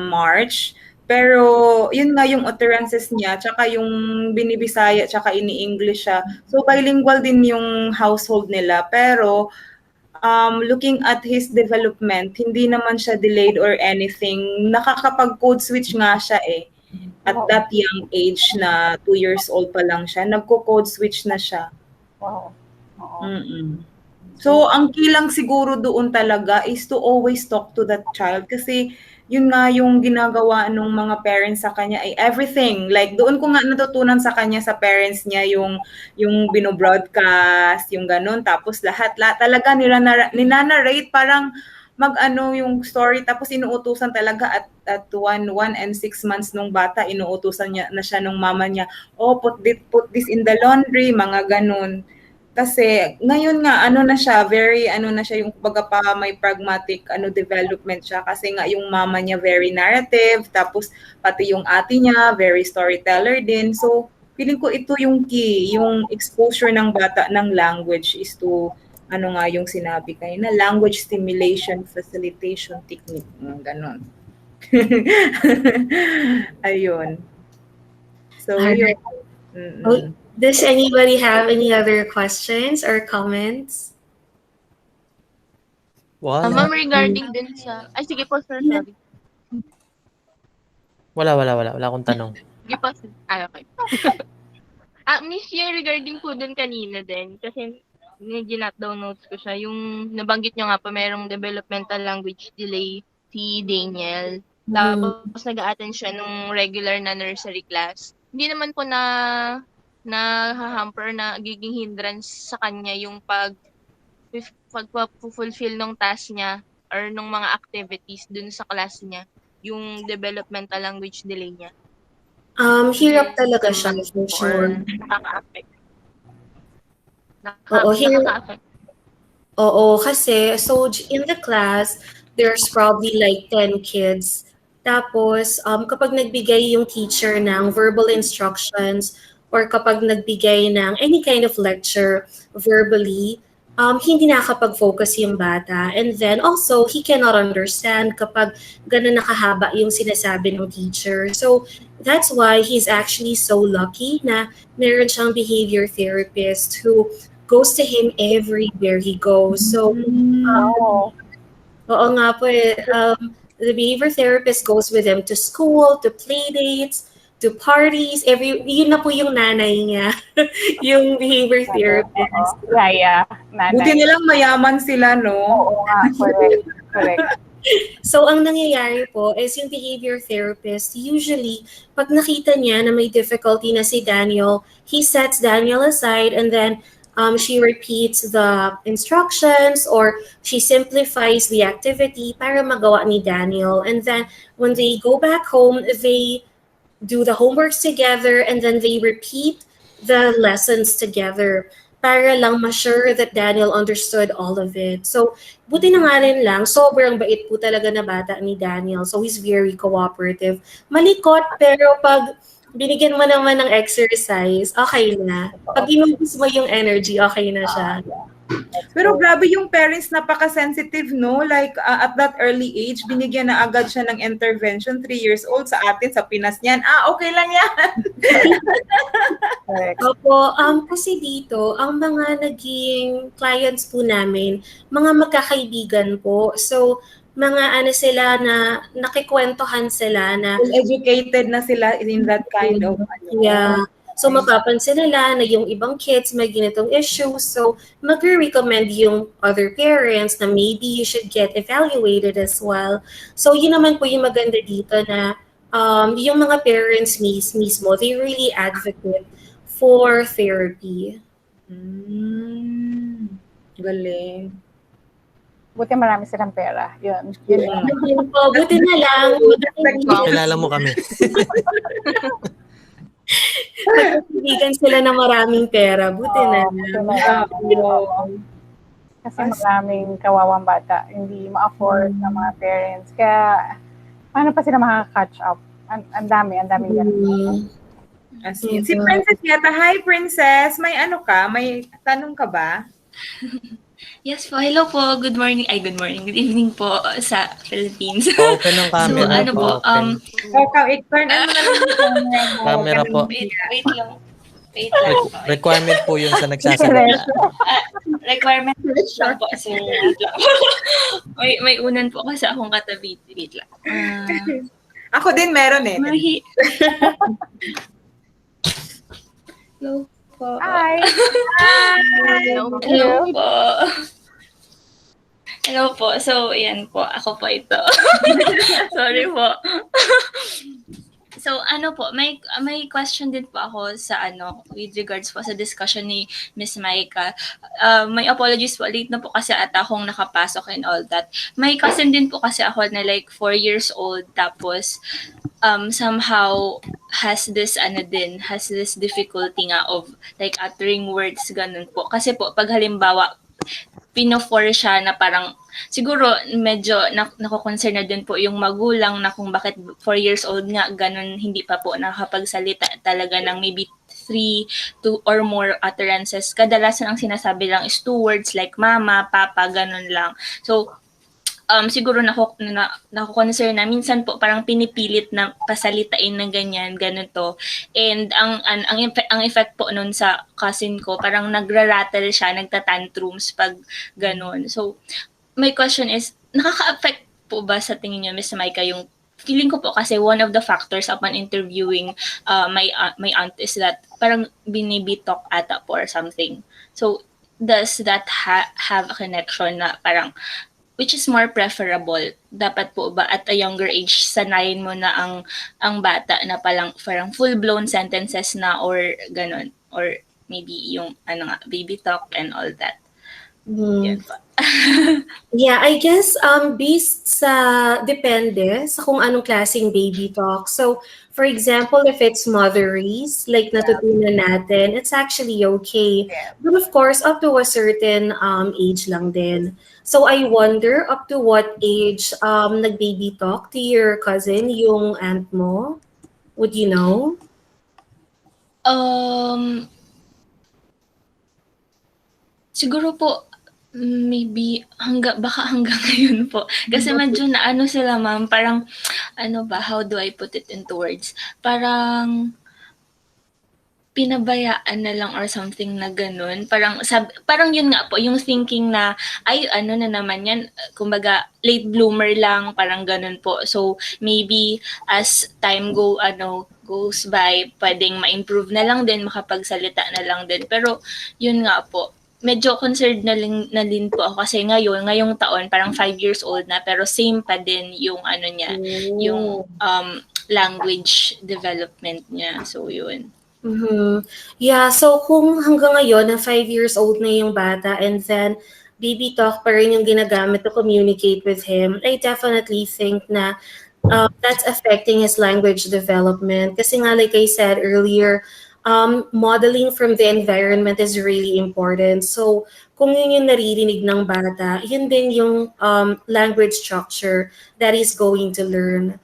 March. Pero, yun nga yung utterances niya, tsaka yung binibisaya, tsaka ini-English siya. So, bilingual din yung household nila. Pero, looking at his development, hindi naman siya delayed or anything. Nakakapag-code switch nga siya eh. At
Wow.
that young age na 2 years old pa lang siya, nagko-code switch na siya.
Wow. Oo.
Mm. So, ang key lang siguro doon talaga is to always talk to that child kasi yun nga yung ginagawa ng mga parents sa kanya ay everything. Like doon ko nga natutunan sa kanya sa parents niya yung bino-broadcast, yung ganun. Tapos lahat talaga ninanarrate parang mag-ano yung story tapos inuutusan talaga at 1 and 6 months nung bata inuutusan niya na siya nung mama niya, oh put this in the laundry, mga ganun. Kasi ngayon nga ano na siya, very ano na siya yung kumbaga pa may pragmatic development siya kasi nga yung mama niya very narrative tapos pati yung ate niya very storyteller din. So feeling ko ito yung key, yung exposure ng bata ng language is to ano nga yung sinabi kayo na language stimulation facilitation technique, ganon. Ayun. So yun.
Alright. Oh,
Mm-mm.
does anybody have any other questions or comments?
Wala.
Ma'am, regarding din sa... Ay, sige po, sir, sorry.
Wala akong tanong.
Sige po, sir. Ay, okay. Miss, yung regarding po dun kanina din, kasi ginat down notes ko siya, yung nabanggit nyo nga pa, merong developmental language delay si Daniel. Tapos nag-a-attend siya nung regular na nursery class. Hindi naman po na giging hindrance sa kanya yung pagpa-fulfill ng task niya or ng mga activities dun sa class niya, yung developmental language delay niya.
Hirap
Hindi
talaga siya
naman
for
po
sure.
or nakaka-affect.
Oo,
Nakaka-affect.
Oo, kasi so in the class, there's probably like 10 kids. Tapos, kapag nagbigay yung teacher ng verbal instructions or kapag nagbigay ng any kind of lecture verbally, hindi nakakapag-focus yung bata. And then also, he cannot understand kapag ganun nakahaba yung sinasabi ng teacher. So, that's why he's actually so lucky na meron siyang behavior therapist who goes to him everywhere he goes. So,
Wow.
oo nga po eh, the behavior therapist goes with him to school, to play dates, to parties, yun na po yung nanay niya, yung behavior therapist.
Oo. Yeah,
Buti
nanay.
nilang mayaman sila, no?
Oo nga, correct.
So, ang nangyayari po is yung behavior therapist, usually, pag nakita niya na may difficulty na si Daniel, he sets Daniel aside and then She repeats the instructions or she simplifies the activity para magawa ni Daniel. And then when they go back home, they do the homeworks together and then they repeat the lessons together para lang ma-sure that Daniel understood all of it. So, buti na nga rin lang, sobrang bait po talaga na bata ni Daniel. So, he's very cooperative. Malikot, pero pag binigyan mo naman ng exercise, okay na. Pag inubos mo yung energy, okay na siya.
Pero grabe yung parents, napaka-sensitive, no? Like, at that early age, binigyan na agad siya ng intervention, 3 years old. Sa atin, sa Pinas niyan, okay lang yan.
Correct.
Opo, kasi dito, ang mga naging clients po namin, mga magkakaibigan po. So, mga ano sila na nakikwentuhan sila na
Educated na sila in that kind of,
yeah. So, mapapansin nila na yung ibang kids may ganitong issues. So, mag-recommend yung other parents na maybe you should get evaluated as well. So, yun naman po yung maganda dito na yung mga parents mismo, they really advocate for therapy.
Galing.
Buti marami silang pera. Yun.
Yeah.
Yun po, buti na lang.
Kilala mo kami.
Nagkakaibigan sila ng maraming pera. Buti na lang.
Kasi maraming kawawang bata, hindi ma-afford ng mga parents. Kaya, paano pa sila makaka-catch up? Ang dami ganun.
As in. Si Princess yata. Hi, Princess. May ano ka? May tanong ka ba?
Yes po. Hello po. Good morning. Ay, good morning. Good evening po sa Philippines.
Open ang camera.
So, ano po,
Open.
Turn on mo na lang yung camera mo.
Camera po.
wait lang. Wait lang po.
Requirement po yun sa nagsasalita.
Requirement lang po, sir. Wait lang. may unan po kasi akong katabi. Wait lang.
Ako din meron eh.
Hello po.
Hi!
Hello po. Hello po. So, yan po. Ako po ito. Sorry po. So, ano po, may question din po ako sa with regards po sa discussion ni Miss Maika. May apologies po, late na po kasi ata akong nakapasok and all that. May cousin din po kasi ako na like 4 years old, tapos somehow has this difficulty nga of like uttering words, ganun po. Kasi po, pag halimbawa, pino-for siya na parang siguro medyo nako-concern na din po yung magulang na kung bakit 4 years old nga ganun hindi pa po nakakapagsalita talaga ng maybe 2 or more utterances. Kadalasan ang sinasabi lang is 2 words like mama, papa, ganun lang. So siguro nako-concern na minsan po parang pinipilit na pasalitain ng ganito. And ang effect po nun sa cousin ko, parang nagra-rattle siya, nagta-tantrums pag ganun. So my question is, nakaka-affect po ba sa tingin niyo, Miss Maika, yung feeling ko po kasi one of the factors upon interviewing my aunt is that parang binibitok ata po or something. So does that have a connection na parang which is more preferable? Dapat po ba at a younger age sanayin mo na ang bata na parang full-blown sentences na or ganun? Or maybe yung baby talk and all that? Yun po.
Yeah, I guess based sa depende sa kung anong klaseng baby talk. So, for example, if it's motherese, like natutunan natin, it's actually okay. But of course, up to a certain age lang din. So, I wonder up to what age nag-baby talk to your cousin, yung aunt mo? Would you know?
Siguro po, maybe baka hanggang ngayon po. Kasi medyo na sila ma'am, parang how do I put it into words? Parang pinabayaan na lang or something na ganun. Parang yun nga po, yung thinking na, ay, na naman yan, kumbaga, late bloomer lang, parang ganun po. So, maybe, as time goes by, pwedeng ma-improve na lang din, makapagsalita na lang din. Pero, yun nga po, medyo concerned na din po ako kasi ngayong taon, parang 5 years old na, pero same pa din yung niya, yung language development niya. So, yun.
Mhm. Yeah, so kung hanggang ngayon na 5 years old na yung bata and then baby talk pa rin yung ginagamit to communicate with him, I definitely think na that's affecting his language development. Kasi nga, like I said earlier, modeling from the environment is really important. So, kung yun yung naririnig ng bata, yun din yung language structure that he's going to learn.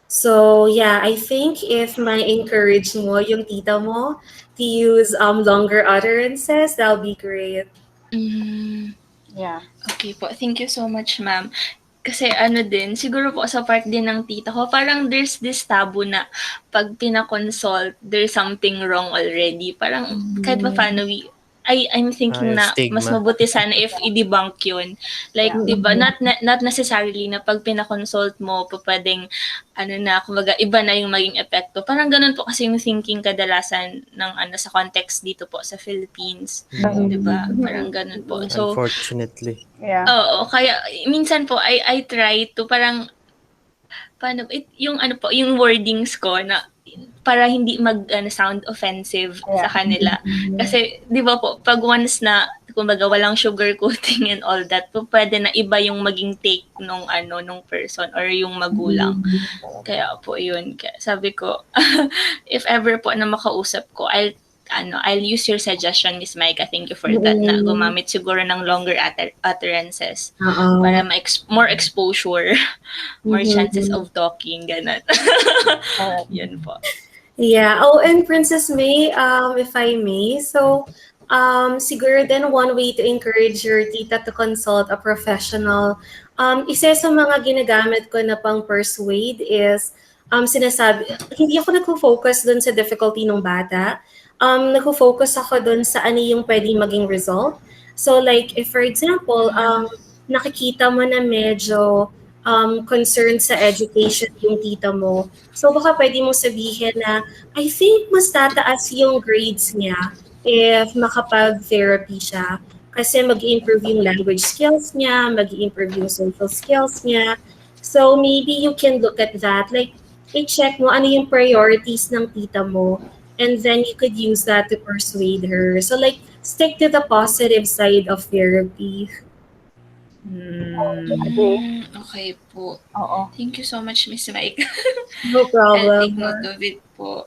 So, yeah, I think if may encourage mo yung tita mo to use longer utterances, that'll be great.
Mm,
Yeah.
okay po. Thank you so much, ma'am. Kasi ano din, siguro po sa part din ng tita ko, parang there's this taboo na pag pina-consult, there's something wrong already. Parang kahit pa paano I'm thinking
Yung
na mas
stigma.
mabuti sana if i-debunk yun. Like,
Yeah.
'di ba, not necessarily na pag pina-consult mo, pwedeng ano na, kumbaga iba na yung maging epekto. Parang ganun po kasi yung thinking kadalasan ng ano sa context dito po sa Philippines, 'di ba? Parang ganun po. So,
Unfortunately.
Yeah.
oo, kaya minsan po I try to parang paano yung ano po, yung wordings ko na para hindi sound offensive sa
Yeah.
kanila. Kasi 'di ba po, pag once na kumbaga walang sugarcoating and all that, po pwede na iba yung maging take nung person or yung magulang. Kaya po yun, kaya sabi ko, if ever po na makausap ko, I'll use your suggestion, Miss Micah. Thank you for that. Na gumamit siguro ng longer utterances para
Oo.
more exposure, more chances
Mhm.
of talking, ganun.
Correct.
Yun po.
Yeah. Oh, and Princess May, if I may, so siguro din one way to encourage your tita to consult a professional, isa sa mga ginagamit ko na pang persuade is sinasabi, hindi ako nagfo-focus dun sa difficulty ng bata. Nagfo-focus ako dun sa ano yung pwedeng maging result. So like, if for example, nakikita mo na medyo concerned sa education yung tita mo, so baka pwede mo sabihin na, I think mas tataas yung grades niya if makapag-therapy siya. Kasi mag-improve yung language skills niya, mag-improve yung social skills niya. So maybe you can look at that. Like, i-check mo ano yung priorities ng tita mo. And then you could use that to persuade her. So like, stick to the positive side of therapy.
Agree.
Okay po.
Oo.
Thank you so much, Miss Mike.
No
I'll take
problem.
note of it po.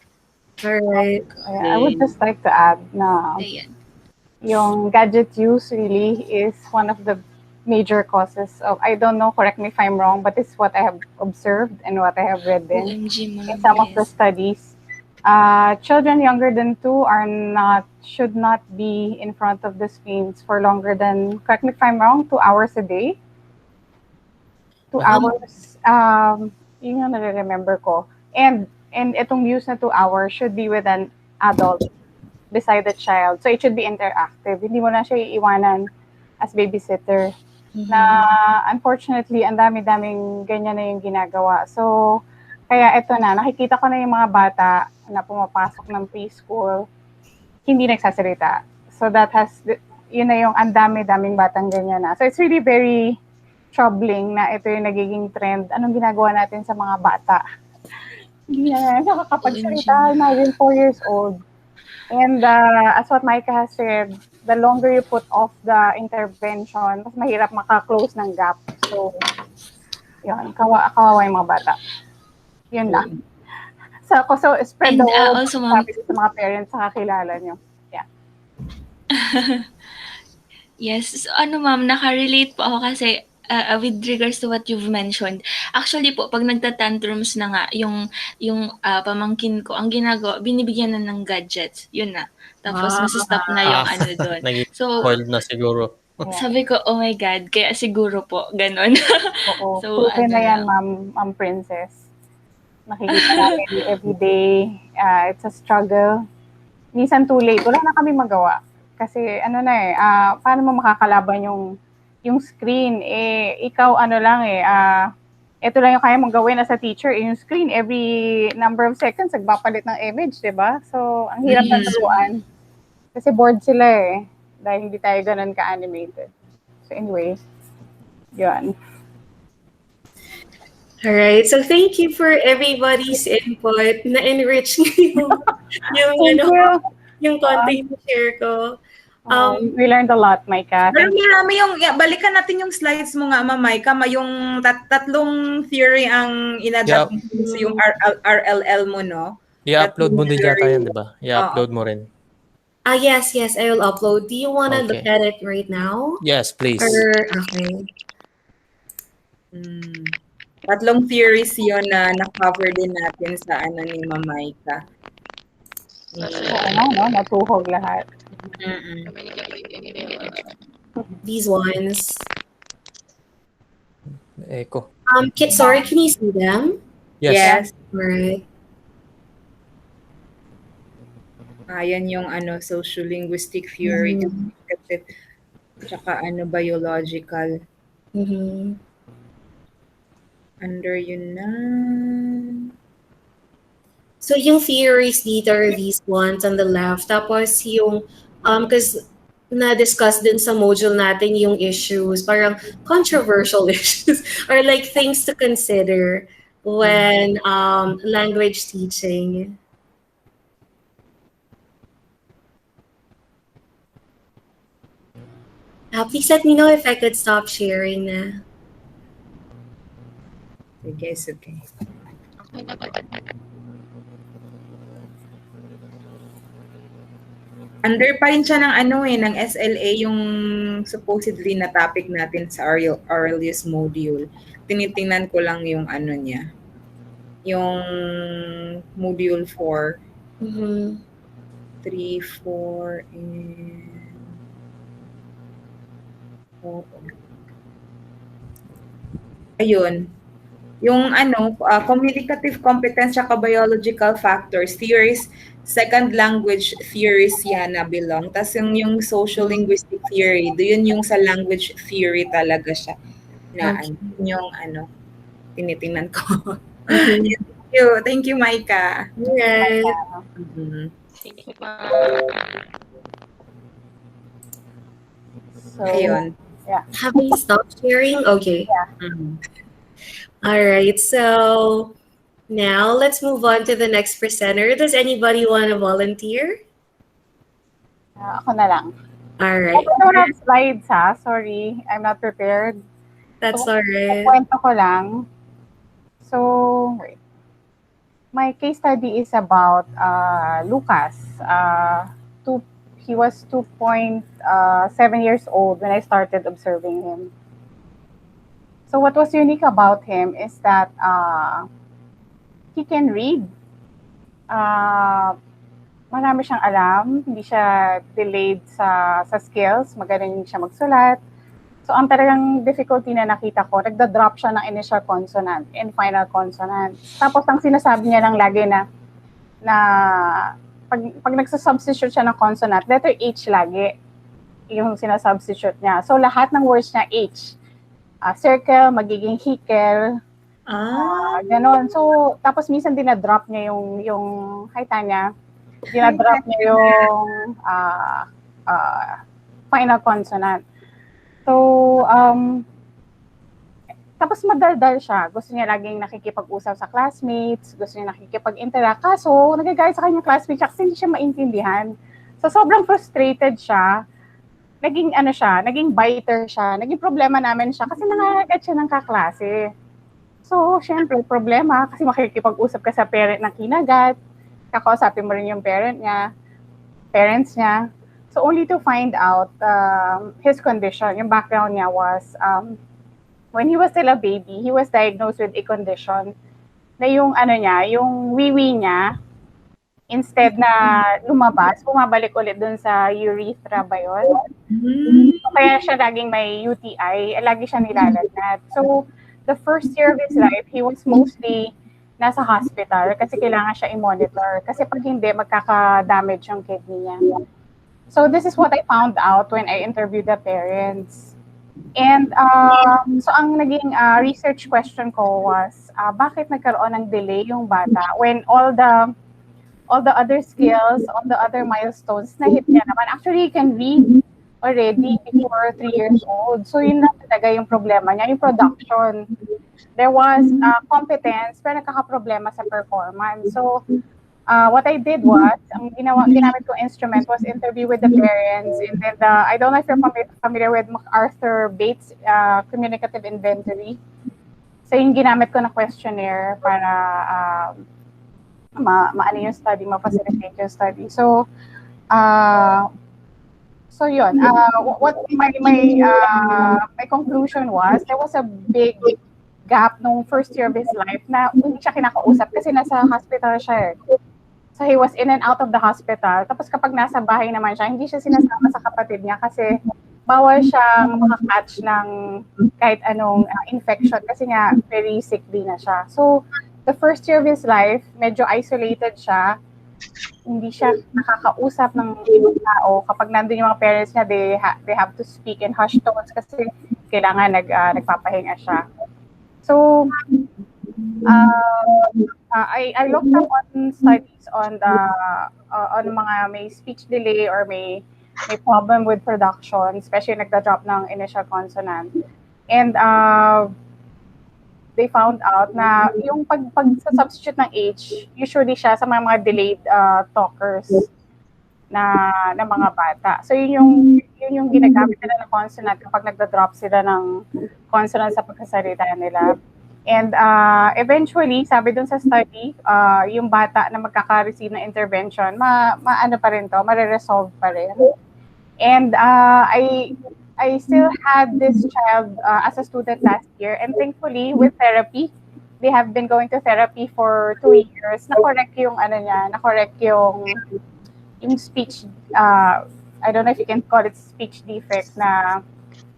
Alright.
Yeah, I would just like to add na
Ayan.
yung gadget use really is one of the major causes of, I don't know, correct me if I'm wrong, but it's what I have observed and what I have read in
OMG, ma'am.
some of the
Yes.
studies. Children younger than 2 should not be in front of the screens for longer than, correct me if I'm wrong, 2 hours a day. 2 hours, yun yung nare-remember ko. And itong use na 2 hours should be with an adult beside the child. So it should be interactive. Hindi mo na siya iiwanan as babysitter. Na unfortunately, ang dami-daming ganyan na yung ginagawa. So, kaya ito na, nakikita ko na yung mga bata na pumapasok ng preschool, hindi nagsasalita. So yun na yung ang dami-daming batang ganyan na. So it's really very troubling na ito yung nagiging trend. Anong ginagawa natin sa mga bata? Hindi na nakakapagsalita. Imagine 4 years old. And as what Micah has said, the longer you put off the intervention, mas mahirap maka-close ng gap. So, yun, kawawa yung mga bata. Yun lang. So spread
And,
the word,
also, ma'am,
sabi ko sa mga parents sa kakilala nyo. Yeah.
yes. So, ma'am, nakarelate po ako kasi with regards to what you've mentioned. Actually po, pag nagtatantrums na nga, yung pamangkin ko, ang ginagawa, binibigyan na ng gadgets. Yun na. Tapos, masistop na yung doon.
Naging
So,
spoiled na siguro.
sabi ko, oh my God, kaya siguro po, ganon.
Oo.
So,
Proven na yan, Ma'am Princess. Nakikita namin every day. It's a struggle. Minsan too late. Wala na kami magawa. Kasi paano mo makakalaban yung screen? Ikaw ito lang yung kaya mong gawin as a teacher. Yung screen, every number of seconds, nagpapalit ng image, di ba? So, ang hirap na turuan. Kasi bored sila dahil hindi tayo ganun ka-animated. So anyway, yun.
All right. So thank you for everybody's input. Na-enrich niyo yung
Thank
ano,
you.
yung content share ko.
We learned a lot, Micah.
Pero
Thank you.
marami yung, balikan natin yung slides mo nga, Mamay, yung tatlong theory ang inadapt
Yup.
mo sa yung RLL mo, no?
I-upload mo
Tatlong
din yata
theory.
yan, di ba? I-upload mo rin.
Yes, I will upload. Do you want to look
Okay.
at it right now?
Yes, please.
Or, okay.
Tatlong theories yun na na-cover din natin sa ano ni Mamayka.
No? Natuhog lahat.
These ones.
Echo.
Sorry, can you see them?
Yes.
Right.
Ayan yung sociolinguistic theory, tsaka biological. Under yun na.
So yung theories dito are these ones on the left. Tapos yung, because na-discuss din sa module natin yung issues, parang controversial issues, or like things to consider when language teaching. Please let me know if I could stop sharing na.
Okay. Under pa rin siya ng ng SLA yung supposedly na topic natin sa oral use module. Tinitingnan ko lang yung niya. Yung module 4. 3, 4, and 4. Ayun. Yung communicative competence at biological factors, theories, second language theories yan na belong. Tapos yung social linguistic theory, yun yung sa language theory talaga siya. Na yung tinitingnan ko. Thank you, Maika.
Alright.
So,
Ayun.
yeah.
Have we stopped sharing? Okay.
Yeah.
All right. So now let's move on to the next presenter. Does anybody want to volunteer?
Ako na lang.
All right.
I don't have slides, ha? Sorry, I'm not prepared.
That's all right.
Kwento ko lang. So, wait. My case study is about Lucas. He was 2.7 years old when I started observing him. So what was unique about him is that he can read. Marami siyang alam, hindi siya delayed sa skills, magaling siya magsulat. So ang talagang difficulty na nakita ko, nagda-drop siya ng initial consonant and final consonant. Tapos ang sinasabi niya lang lagi na pag nagsasubstitute siya ng consonant, letter H lagi yung sinasubstitute niya. So lahat ng words niya H. Circle, magiging hikel. Ganon. So, tapos minsan dinadrop niya yung hi Tanya, dinadrop niya yung final consonant. So, tapos madaldal siya. Gusto niya laging nakikipag-usap sa classmates, gusto niya nakikipag-interact. Kaso, nagagaya sa kanyang classmates siya kasi hindi siya maintindihan. So, sobrang frustrated siya. Naging biter siya. Naging problema namin siya kasi nangangagat siya ng kaklase. So, syempre, problema kasi makikipag-usap ka sa parent ng kinagat, kakausapin mo rin yung parents niya. So, only to find out his condition, yung background niya was, when he was still a baby, he was diagnosed with a condition na yung yung wiwi niya, instead na lumabas, bumabalik ulit dun sa urethra ba yun? Kaya siya laging may UTI, lagi siya nilalagnat. So, the first year of his life, he was mostly nasa hospital kasi kailangan siya i-monitor. Kasi pag hindi, magkaka-damage yung kidney niya. So, this is what I found out when I interviewed the parents. And so, ang naging research question ko was, bakit nagkaroon ng delay yung bata when all the other skills, all the other milestones na hit niya naman. Actually, he can read already before 3 years old. So, yun lang talaga yung problema niya, yung production. there was competence pero nagkakaproblema sa performance. So, what I did was, ang ginamit ko instrument was interview with the parents, and then I don't know if you're familiar with MacArthur Bates communicative inventory. So yung ginamit ko na questionnaire para maano yung study, ma-facilitate yung study. So, yun. What my conclusion was, there was a big gap nung first year of his life na hindi siya kinakausap kasi nasa hospital siya eh. So he was in and out of the hospital. Tapos kapag nasa bahay naman siya, hindi siya sinasama sa kapatid niya kasi bawal siyang makakatch ng kahit anong infection kasi nga very sickly na siya. So the first year of his life, medyo isolated siya. Hindi siya nakakausap ng ibang tao. Kapag nandun yung mga parents niya, they have to speak in hushed tones kasi kailangan nagpapahinga siya. So I looked up on studies on mga may speech delay or may problem with production, especially nagda-drop ng initial consonant. And they found out na yung pag substitute ng H, usually siya sa mga delayed talkers na mga bata. So yun yung ginagamit nila ng consonant kapag nagda-drop sila ng consonant sa pagsasalita nila. And eventually, sabi dun sa study, yung bata na magkaka-receive ng intervention, maano pa rin to, mare-resolve pa rin. And I still had this child as a student last year, and thankfully, with therapy, they have been going to therapy for 2 years. Na-correct yung na-correct yung speech, I don't know if you can call it speech defect na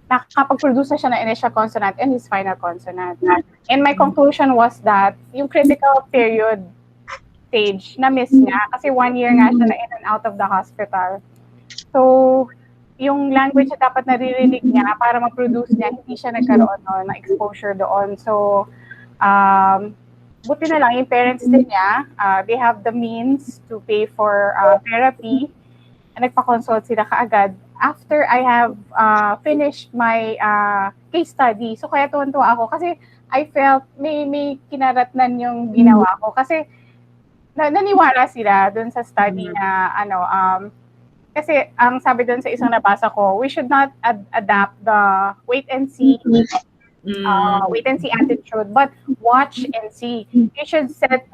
nakakapag-produce siya ng initial consonant and his final consonant. And my conclusion was that yung critical period stage na-miss niya kasi 1 year nga siya na in and out of the hospital. So, yung language na dapat naririnig niya para ma-produce niya, hindi siya nagkaroon ng exposure doon. So, buti na lang yung parents din niya, they have the means to pay for therapy. Nagpa-consult sila kaagad after I have finished my case study. So kaya tuwan-tuwa ako kasi I felt may kinaratnan yung ginawa ko kasi naniwala sila dun sa study na kasi ang sabi dun sa isang nabasa ko, we should not adapt the wait and see attitude, but watch and see. You should set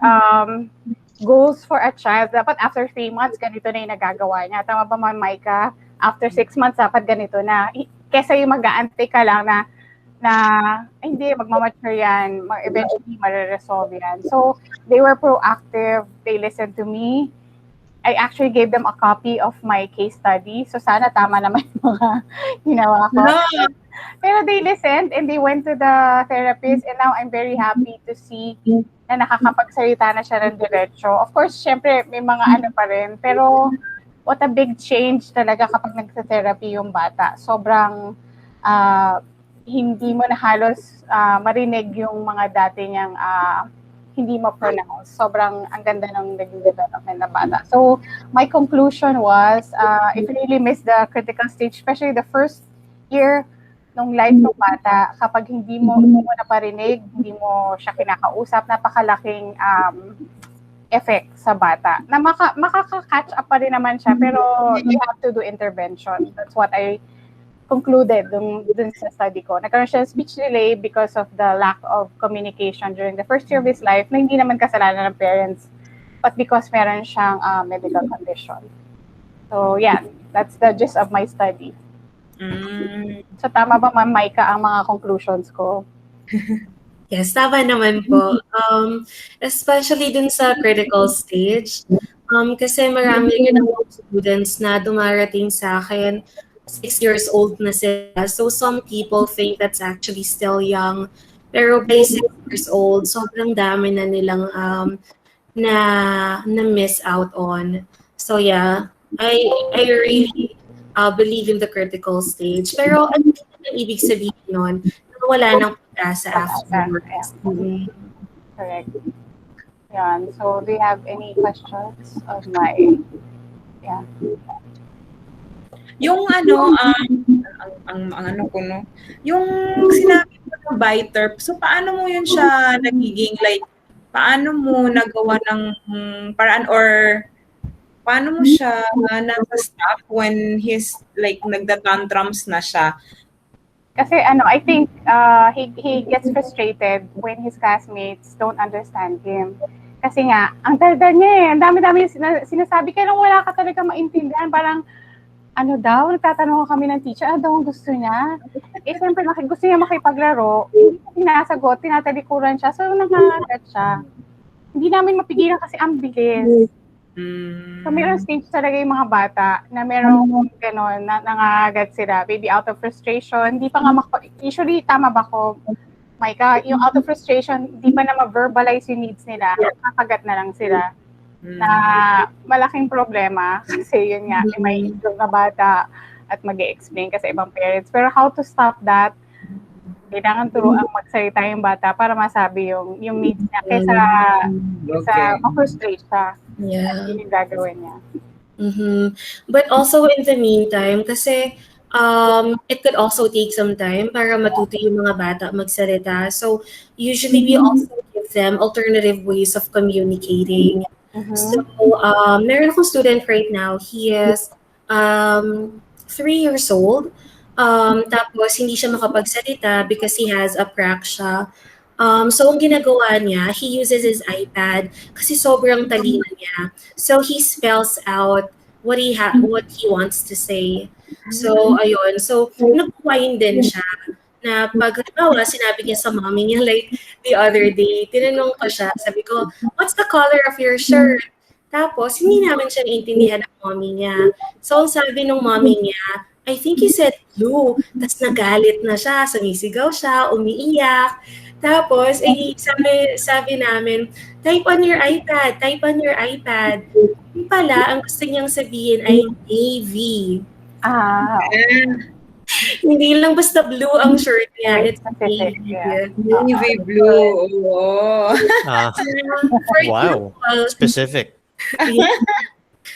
goals for a child. Dapat after 3 months, ganito na yung nagagawa niya. Tama ba, Ma'am Maika? After 6 months, dapat ganito na. Kesa yung mag-aantay ka lang na ay, hindi, magmamature yan. Eventually, mariresolve yan. So, they were proactive. They listened to me. I actually gave them a copy of my case study. So, sana tama naman yung mga ginawa ko. Pero they listened and they went to the therapist, and now I'm very happy to see na nakakapagsalita na siya ng diretso. Of course, syempre, may mga pa rin. Pero, what a big change talaga kapag nagsa-therapy yung bata. Sobrang hindi mo na halos marinig yung mga dati niyang hindi mo pronounce. Sobrang ang ganda ng naging development ng bata. So, my conclusion was, if you really miss the critical stage, especially the first year nung life ng bata, kapag hindi mo naparinig, hindi mo siya kinakausap, napakalaking effect sa bata. Na makaka-catch up pa rin naman siya, pero you have to do intervention. That's what I concluded dun sa study ko. Nagkaroon siya speech delay because of the lack of communication during the first year of his life na hindi naman kasalanan ng parents, but because meron siyang medical condition. So, yeah, that's the gist of my study. So, tama ba, Ma'am Maika, ang mga conclusions ko?
Yes, tama naman po. Especially dun sa critical stage. Kasi marami rin akong students na dumarating sa akin, 6 years old na sila. So some people think that's actually still young. Pero by 6 years old, sobrang dami na nilang na miss out on. So yeah, I really believe in the critical stage. Pero ano ang ibig sabihin nun? Wala nang pag-asa afterwards.
Correct. Yan. So, do you have any questions of my... Yeah.
Yung ano, ang ano ko, no? Yung sinabi mo na biter, so paano mo yun siya nagiging like, paano mo nagawa ng paraan or paano mo siya nasa-stop when he's like nagda-tantrums na siya?
Kasi I think he gets frustrated when his classmates don't understand him. Kasi nga, ang daldal niya eh. Ang dami-dami yung sinasabi. Kaya lang wala ka talaga maintindihan. Parang, nagtatanong kami ng teacher, ano daw ang gusto niya? Eh, siyempre, gusto niya makipaglaro. Hindi ko sinasagot, tinatalikuran siya. So, nangangagat siya. Hindi namin mapigilan kasi ang bilis. So, mayroong stage talaga yung mga bata na merong gano'n, na nangangagat sila. Maybe out of frustration. Hindi pa nga usually, tama ba ko, Micah? Yung out of frustration, hindi pa na ma-verbalize yung needs nila. Kakagat na lang sila. Na malaking problema kasi yun nga, may issue na bata at mag-explain kasi ibang parents. Pero how to stop that? Kailangan turuan magsalita yung bata para masabi yung needs niya kaysa ma-frustrate siya.
Yeah.
Yun yung gagawin niya.
But also in the meantime, kasi it could also take some time para matuto yung mga bata magsalita. So usually we also give them alternative ways of communicating. So meron akong student right now. He is 3 years old. Tapos hindi siya makapagsalita because he has apraxia. So ang ginagawa niya, he uses his iPad kasi sobrang talino niya. So he spells out what he wants to say. So ayun. So nag-whine din siya na pag halimbawa, sinabi niya sa mommy niya like the other day, tinanong ko siya, sabi ko, what's the color of your shirt? Tapos, hindi namin siya naintindihan ng mommy niya. So, ang sabi ng mommy niya, I think he said blue. Tapos nagalit na siya, sumisigaw siya, umiiyak. Tapos, sabi namin, type on your iPad, type on your iPad. Yung pala, ang gusto niyang sabihin ay navy. Hindi lang basta blue ang shirt niya. It's
specific.
navy.
Yeah.
Navy blue. Oh.
For
Wow.
example,
Specific.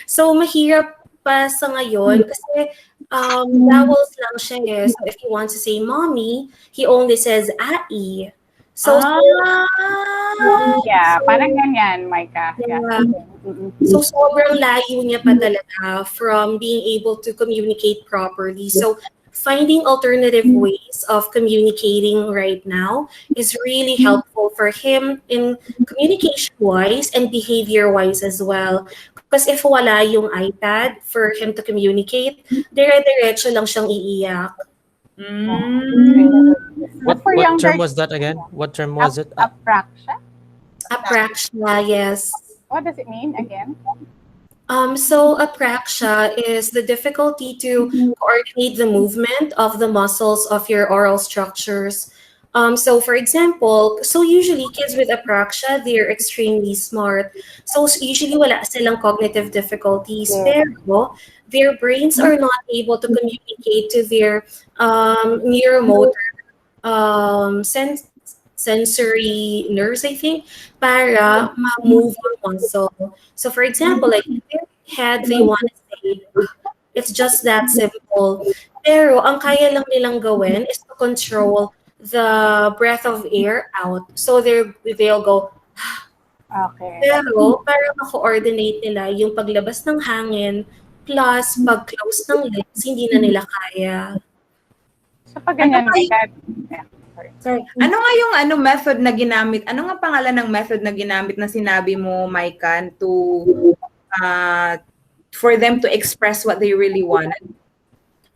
So, mahirap pa sa ngayon kasi vowels lang siya eh. So, if he wants to say mommy, he only says ai. So,
yeah, parang ganyan, Micah.
Yeah. So, sobrang layo niya pa talaga from being able to communicate properly. So, finding alternative ways of communicating right now is really helpful for him in communication-wise and behavior-wise as well. Because if wala yung iPad for him to communicate, dire-diretso lang siyang iiyak.
What term was that again? What term was it?
Apraxia?
Apraxia, yes.
What does it mean again?
So apraxia is the difficulty to coordinate the movement of the muscles of your oral structures. So for example, so usually kids with apraxia, they're extremely smart. So usually wala silang cognitive difficulties, pero their brains are not able to communicate to their neuromotor sensory nerves, I think, para ma-move yung muscle. So for example, like in their head, they want to say, it's just that simple. Pero ang kaya lang nilang gawin is to control the breath of air out. So they'll go,
Okay.
pero para ma-coordinate nila yung paglabas ng hangin plus pag-close ng lips, hindi na nila kaya.
So pag ganyan, Micah,
sorry. Ano nga yung method na ginamit? Ano nga pangalan ng method na ginamit na sinabi mo, Micah, to for them to express what they really wanted?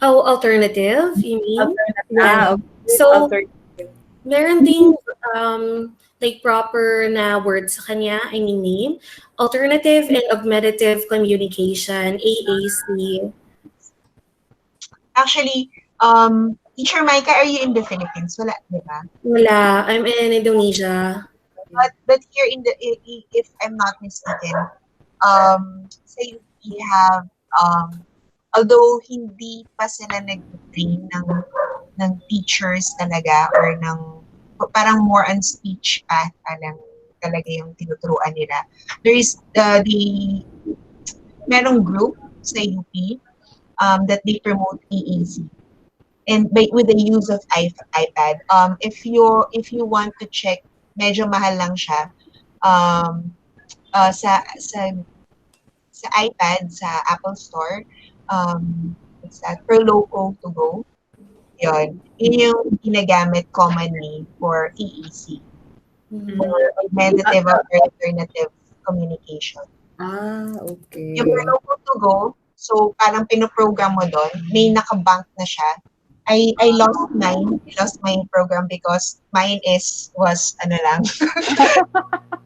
Oh, alternative, you mean?
Alternative.
Yeah.
Okay.
So,
Alternative.
meron ding like proper na word sa kanya, I mean name. Alternative and Augmentative Communication, AAC.
Actually, Teacher Micah, are you in the Philippines? Wala, di ba?
Wala. I'm in Indonesia.
But here in the, if I'm not mistaken, say we have, although hindi pa sila nag-train ng teachers talaga or parang more on speech path alang talaga yung tinuturuan nila. There is merong group sa UP that they promote EAC and with the use of iPad. If you want to check, medyo mahal lang siya. Um, sa iPad, sa Apple Store, what's that? Proloco to go. Yun. Yun yung ginagamit commonly for EEC, for augmentative or alternative communication.
Okay.
Yung Proloco to go, so parang pinoprogram mo doon, may nakabank na siya. I lost mine. I lost my program because mine was ano lang.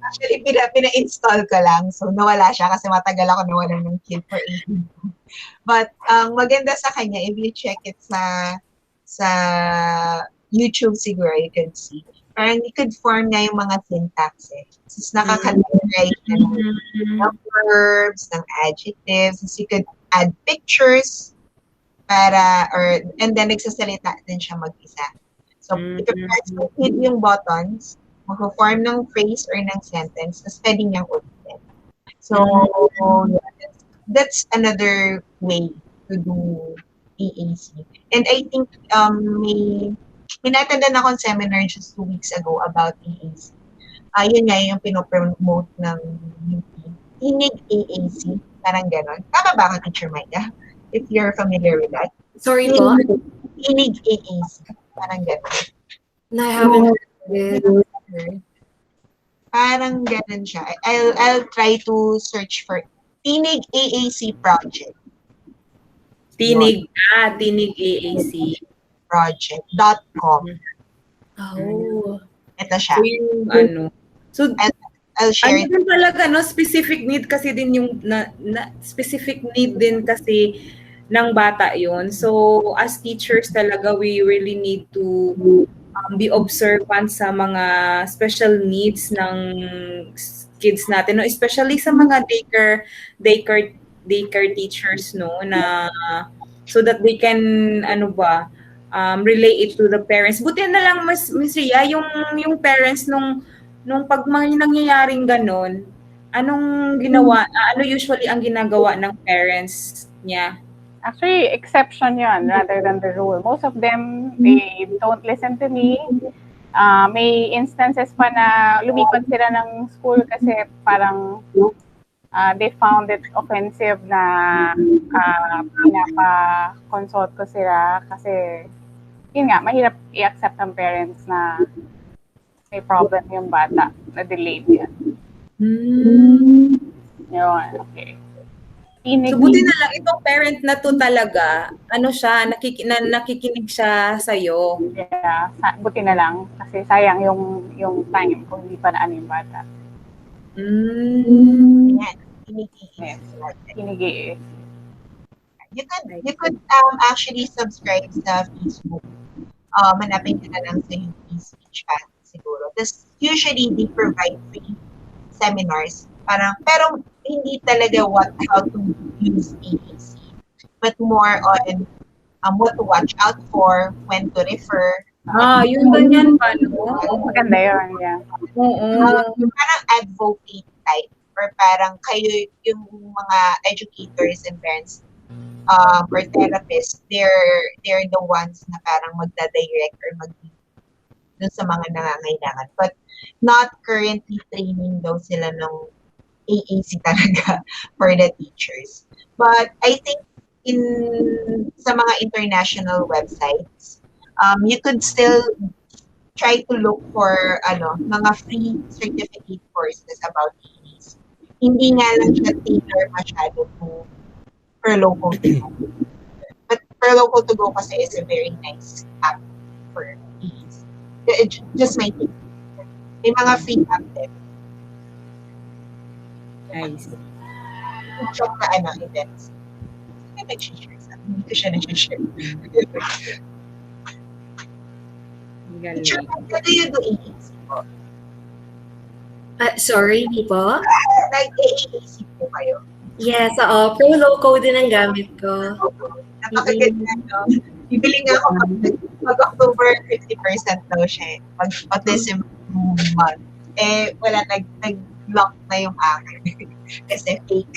Actually, pina-install ko lang. So, nawala siya kasi matagal ako nawalan ng kill for 18. But, ang maganda sa kanya, if you check it sa YouTube siguro, you can see. Parang you could form nga yung mga syntax eh. Since nakaka-write na ng verbs, ng adjectives. Since you could add pictures, and then nagsasalita din siya mag-isa. So, if you hit yung buttons, mag-form ng phrase or ng sentence, tapos pwede niyang ulitin. So, yeah, that's another way to do EAC. And I think may natandaan akong seminar just 2 weeks ago about EAC. Yun nga yung pinopromote ng UP. Tinig EAC, parang gano'n. Tama ba ka, Teacher Micah? If you're familiar with that.
Sorry po?
Tinig EAC, parang gano'n.
No, I haven't heard it.
Parang ganun siya. I'll try to search for Tinig AAC Project.
Tinig AAC.
Project.com.
Oh.
Ito siya.
So, yung ano. So,
I'll share it.
ano din talaga, no? Specific need kasi din yung, specific need din kasi ng bata yun. So, as teachers talaga, we really need to be observant sa mga special needs ng kids natin, no? Especially sa mga daycare teachers, no, na so that they can relay it to the parents. Buti na lang Miss Ria, yung parents nung pag mga nangyayaring ganon, anong ginawa, ano usually ang ginagawa ng parents niya?
Actually, exception yun rather than the rule. Most of them, they don't listen to me. May instances pa na lumipat sila ng school kasi parang they found it offensive na pinapa-consult ko sila kasi yun nga, mahirap i-accept ng parents na may problem yung bata na delayed yan. Yun, okay.
So, buti na lang, itong parent na to talaga, nakikinig siya sa'yo.
Yeah, buti na lang. Kasi sayang yung time kung hindi pa naan yung bata.
Yan.
Tinigi.
You could actually subscribe sa Facebook. Hanapin ka na lang sa UP Speech Path siguro. Tapos, usually, they provide free seminars. Pero hindi talaga how to use AAC, but more on what to watch out for, when to refer.
Yung ganyan pa, no?
Maganda yun, yeah.
Parang advocate type, or parang kayo yung mga educators and parents or therapists, they're the ones na parang magda-direct or dun sa mga nangangailangan. But not currently training daw sila ng AAC talaga for the teachers. But I think sa mga international websites, you could still try to look for mga free certificate courses about AAC. Hindi nga lang siya tailor masyado to Proloco to go. But Proloco to go kasi is a very nice app for AAC. Just my take. May mga free app din.
Nice.
Check na events. Hindi nag-share sa akin. Hindi ko siya nag-share.
Galing.
How do you do AAC po?
Sorry, di po?
Nag-AAC po kayo?
Yes, Proloco din ang gamit ko.
Napakaganda, no? Bibili nga ako pag-October 50% daw siya. Pag-December month. Wala, nag-lock na yung akin. Kasi fake.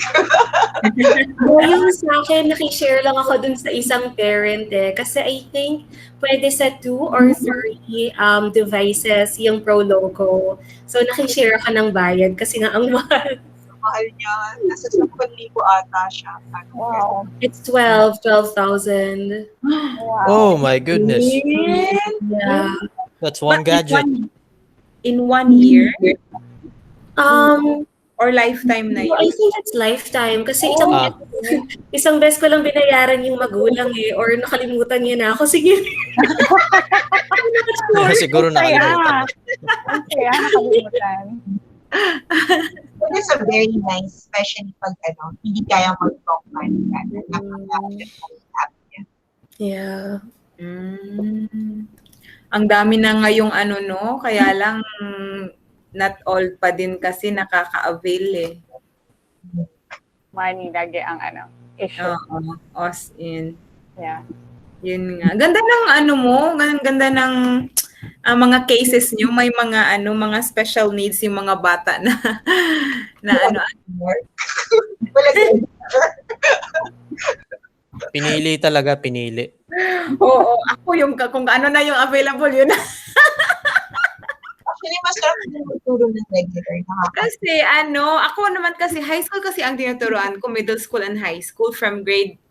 Yung sa akin, nakishare lang ako dun sa isang parent eh. Kasi I think pwede sa 2 or 3 devices yung Pro Loco. So nakishare ako ng bayad kasi nga ang mahal.
Mahal niya. Nasa 10,000 ata siya.
Wow.
It's 12,000.
Wow.
Oh my goodness.
Yeah.
That's one gadget.
In 1 year?
Um,
Or lifetime na
I
yun?
think it's lifetime kasi
Ah.
isang beses ko lang binayaran yung magulang eh or nakalimutan niya na ako. Sige.
Siguro nakalimutan.
Kaya nakalimutan.
It is a very nice, especially pag hindi kaya mag-talk man.
Yeah.
Ang dami na ngayong kaya lang not all pa din kasi nakaka-avail eh.
Money lagi ang issue.
Oo, os in.
Yeah.
Yun nga. Ganda ng mo, ganda ng mga cases nyo, may mga mga special needs yung mga bata na
Pinili talaga, pinili.
Oo, ako yung kung ano na yung available yun.
Actually, masarap din magturo ng regular.
Kasi ako naman kasi high school kasi ang tinuturuan ko, middle school and high school from grade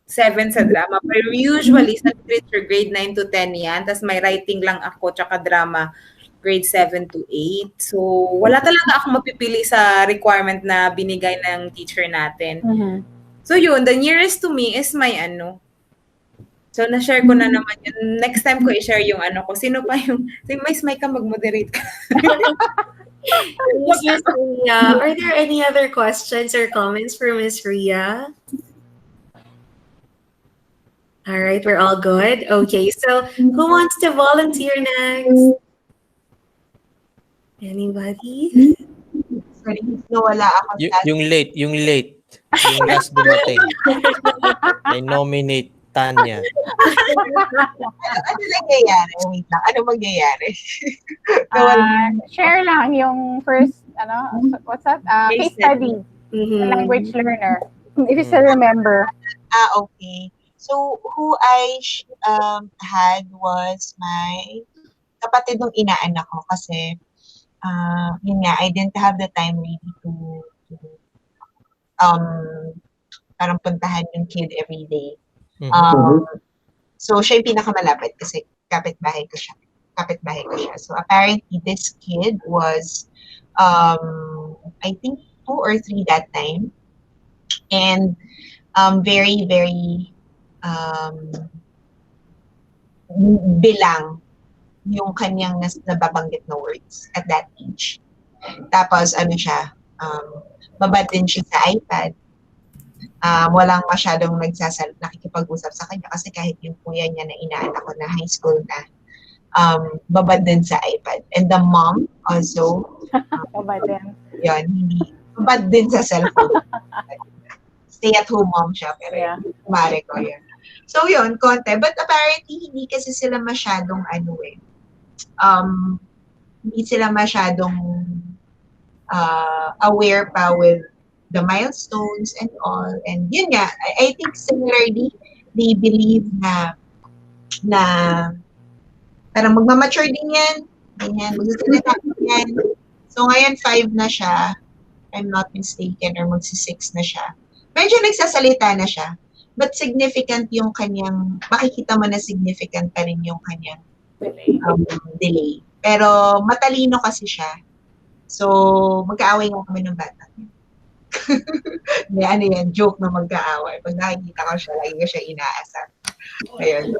7 sa drama. Pero usually sa literature, grade 9 to 10 yan. Tapos may writing lang ako, tsaka drama, grade 7 to 8. So, wala talaga ako mapipili sa requirement na binigay ng teacher natin.
Mm-hmm.
So yun, the nearest to me is my So, na-share ko na naman yun. Next time ko i-share yung ko. Sino pa yung... May ka mag-moderate ka.
Miss Rhea, are there any other questions or comments for Miss Rhea? All right, we're all good. Okay, so who wants to volunteer next? Anybody?
Sorry, nawala ako.
Yung late. Yung last dumating. I nominate Tanya.
Ano nangyayari? Wait lang. Ano mangyayari?
Share lang yung first, what's that? Case study. The language learner. If you still remember.
Okay. So, who I had was my kapatid ng inaanak ko kasi yun nga, I didn't have the time really to parang puntahan yung kid every day. So, siya yung pinakamalapit kasi kapitbahay ko siya. So, apparently, this kid was, I think, 2 or 3 that time. And very, very bilang yung kanyang nababanggit na words at that age. Tapos, siya, babad din siya sa iPad. Walang masyadong nakikipag-usap sa kanya kasi kahit yung kuya niya na inaanak ko na high school na, babad din sa iPad. And the mom also,
babad din.
Yun, babad din sa cellphone. Stay-at-home mom siya, pero kumare ko yun. So yun, konti. But apparently, hindi kasi sila masyadong hindi sila masyadong aware pa with the milestones and all. And yun nga, I think similarly, they believe na parang magmamature din yan. Ganyan, magsasalita yan. So ngayon, 5 na siya. I'm not mistaken, or magsi-6 na siya. Medyo nagsasalita na siya. But significant yung kanyang, makikita mo na significant pa rin yung kanyang delay. Pero matalino kasi siya. So, magkaaway nga kami ng bata. Yan, joke na magkaaway. Pag nakikita ko siya, lagi ko siya inaasar. Ayun.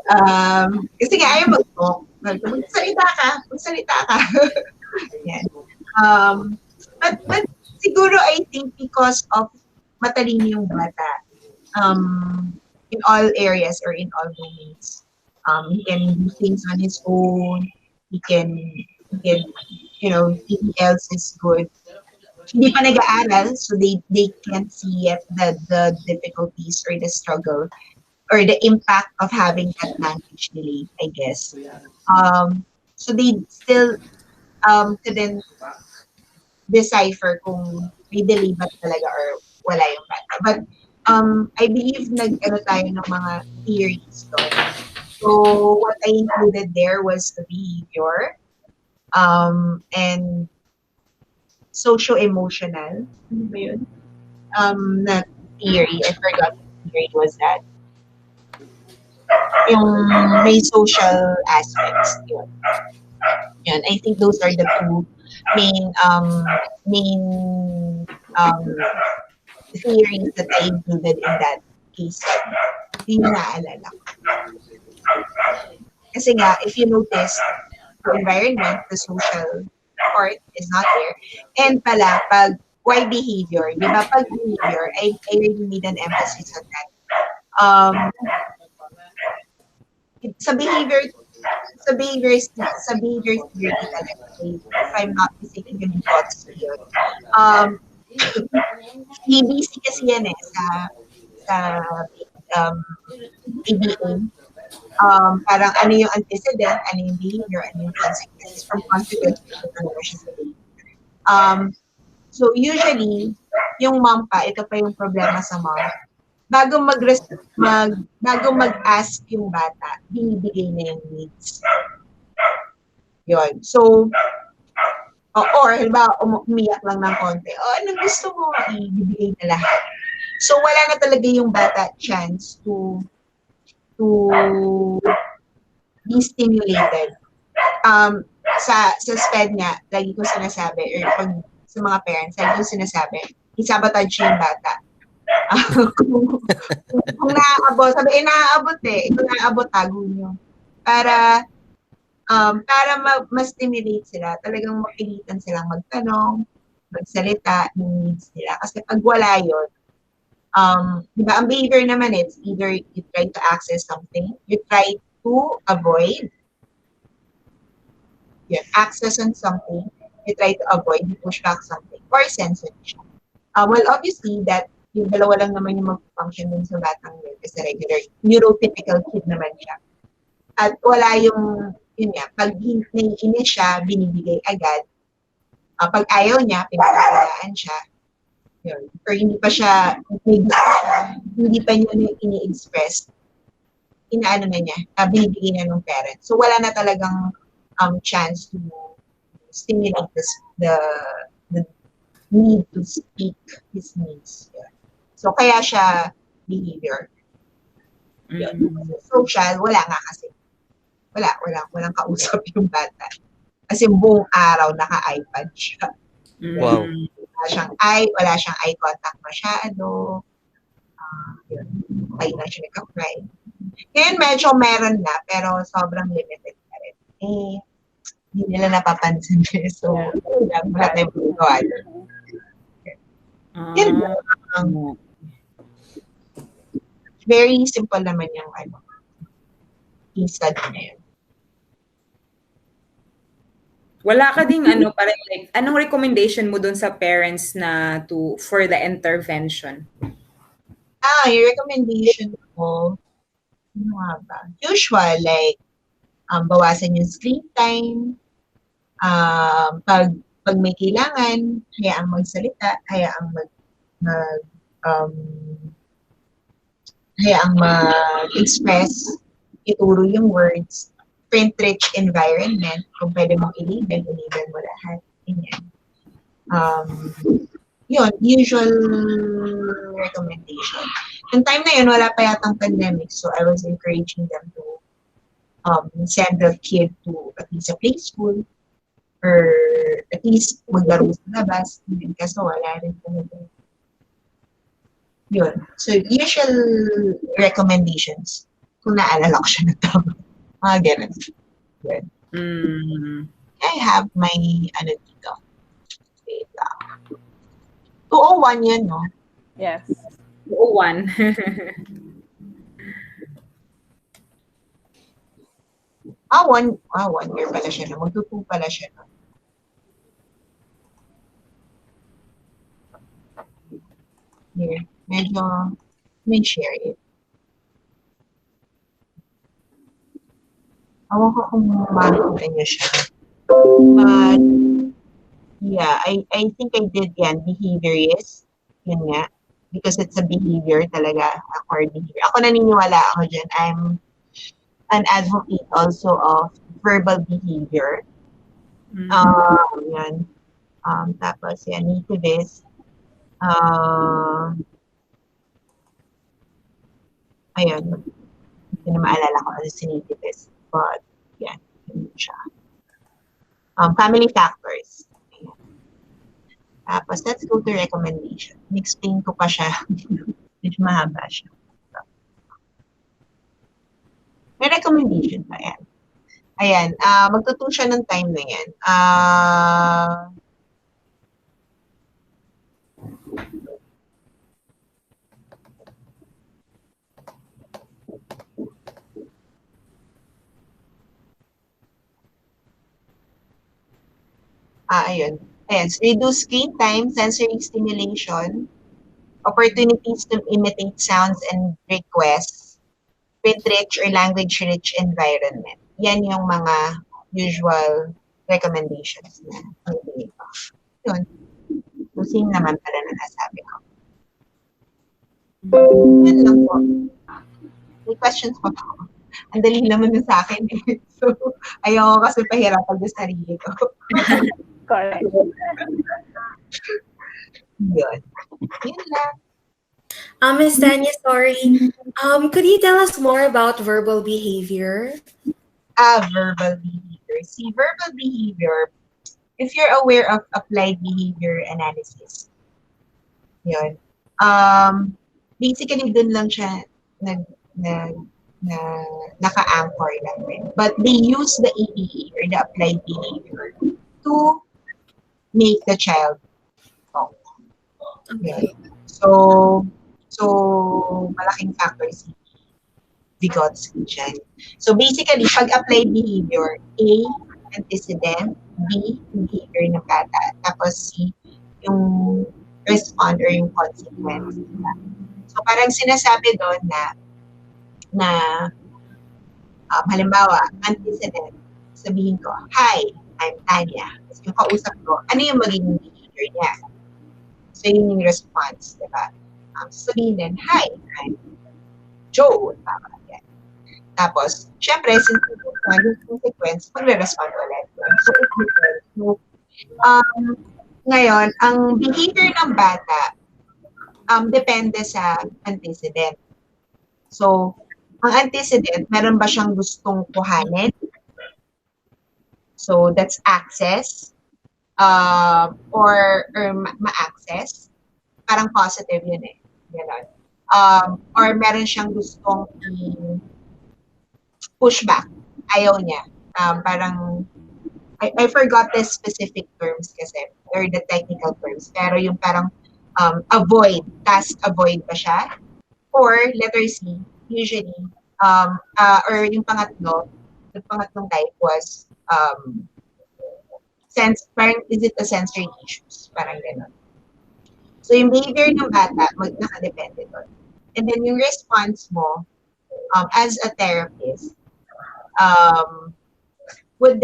Kasi nga, ayaw mag-talk. Magsalita ka. Yan. But siguro, I think because of matalino yung bata, in all areas or in all domains. He can do things on his own. He can, anything else is good. Hindi pa nag-aaral, so they can't see yet the difficulties or the struggle or the impact of having that language delay, I guess. So they still couldn't decipher kung may delay ba talaga or wala yung bata. But I believe nag-ano tayo ng mga theories doon. So what I included there was the behavior and socio-emotional. Ano ba yun? Na theory. I forgot what theory was that. Yung may social aspects. Yun. Yun. I think those are the two main theories that I included in that case study. Yun yung naalala ko. Kasi nga, if you notice, the environment, the social part is not there. And pala, why behavior? Di ba, pag behavior, I really need an emphasis on that. Sa behavior theory talaga, if I'm not mistaken yung thoughts yun. ABC kasi yan sa ABA. Parang ano yung antecedent, ano yung behavior, ano yung consequences. From consequence to siya sa behavior. So usually, yung mom pa, ito pa yung problema sa mom. Bago mag-ask yung bata, binibigay na yung needs. Yun. So, or halimbawa, umiyak lang ng konti. Anong gusto mo? Ibibigay na lahat. So, wala na talaga yung bata chance to be stimulated. Sa SPED nga, lagi ko sinasabi, or pag sa mga parents, lagi ko sinasabi, isabotage yung bata. kung naaabot, sabi, naaabot kung naaabot, tago nyo. Para ma-stimulate sila, talagang mapilitan silang magtanong, magsalita, yung needs nila. Kasi pag wala yun, di ba, ang behavior naman, it's either you try to access something, you try to avoid, access on something, you try to avoid, you push back something, or censorship. Well, obviously, that yung dalawa lang naman yung mag-function dun sa batang yun kasi regular, neurotypical kid naman siya. At wala yun nga, pag naiinis siya, binibigay agad. Pag ayaw niya, pinapakalaan siya. Yun. Or hindi pa siya, hindi pa niya ini-express, inaano na niya, binibigay na ng parent. So wala na talagang chance to stimulate the need to speak his needs. Yeah. So kaya siya behavior. Social, wala nga kasi. Walang kausap yung bata. Kasi buong araw naka-iPad siya.
Wow.
Wala siyang eye contact masyado. Yun. Kaya na siya nagka-cry. Ngayon medyo meron na, pero sobrang limited pa rin. Hindi nila napapansin. So, wala tayong magawa. Yun lang. Very simple naman yung case study na yun.
Wala ka ding parang like, anong recommendation mo dun sa parents na for the intervention?
Yung recommendation ko, ano nga ba? Usual, like, bawasan yung screen time, pag may kailangan, hayaang magsalita, hayaang mag-express, ituro yung words, print-rich environment, kung pwede mong i-label mo lahat. Yun, usual recommendation. Yung time na yun, wala pa yatang pandemic, so I was encouraging them to send the kid to at least a play school, or at least maglaro sa labas. Kasi wala rin talaga. Yun. So, usual recommendations, kung naalala ko siya na tama. Mga ganun. Good. I have my, dito. Wait lang. 201 yun, no?
Yes.
201.
1 year pala siya, no? Magtutu pala siya, no? Here. Medyo, may share it. Awan ko kung makikita niyo siya. But, yeah, I think I did yan. Behaviorist. Yun nga. because it's a behavior talaga, acquired behavior. Ako naniniwala ako dyan. I'm an advocate also of verbal behavior. Yan. Tapos yan, nativist. Ayun, hindi na maalala ko ano si nativist. But, yan, yun siya. Family factors. Ayan. Tapos, let's go to recommendation. Explain ko pa siya. Medyo mahaba siya. May recommendation pa yan. Ayan, magtuto siya ng time na yan. Ayun. Ayan, so reduce screen time, sensory stimulation, opportunities to imitate sounds and requests, print-rich or language-rich environment. Yan yung mga usual recommendations na nagbibigay ko. Yun. So, same naman pala na nasabi ko. Yan lang po. May questions pa po. Ang dali naman na sa akin eh. So, ayoko kasi pahirapan sa sarili ko.
Correct.
Yun. Yun lang.
Miss Tanya, sorry. Could you tell us more about verbal behavior?
Verbal behavior. See, verbal behavior, if you're aware of applied behavior analysis, yun. Basically, dun lang siya naka-anchor lang rin. But they use the ABA or the applied behavior to make the child talk.
Okay.
So malaking factor si Vygotsky dyan. So basically, pag applied behavior, A, antecedent, B, behavior ng bata, tapos C, yung respond or yung consequence. So parang sinasabi doon na halimbawa, antecedent, sabihin ko, hi, I'm Tanya. Tapos yung kausap ko, ano yung magiging behavior niya? So yun yung response, di ba? Sabihin din, hi, I'm Joe. Tapos, syempre, since yung consequence, magre-respond ulit. So, ngayon, ang behavior ng bata, depende sa antecedent. So, ang antecedent, meron ba siyang gustong kuhanin? So, that's access. Or ma-access. Parang positive yun eh. Ganon. Or meron siyang gustong pushback. Ayaw niya. Parang, I forgot the specific terms kasi, or the technical terms. Pero yung parang avoid, task avoid ba siya? Or letter C, usually, or yung pangatlong type was, parang, is it a sensory issues? Parang gano'n. So, yung behavior ng bata, nakadepende doon. And then, yung response mo, as a therapist, would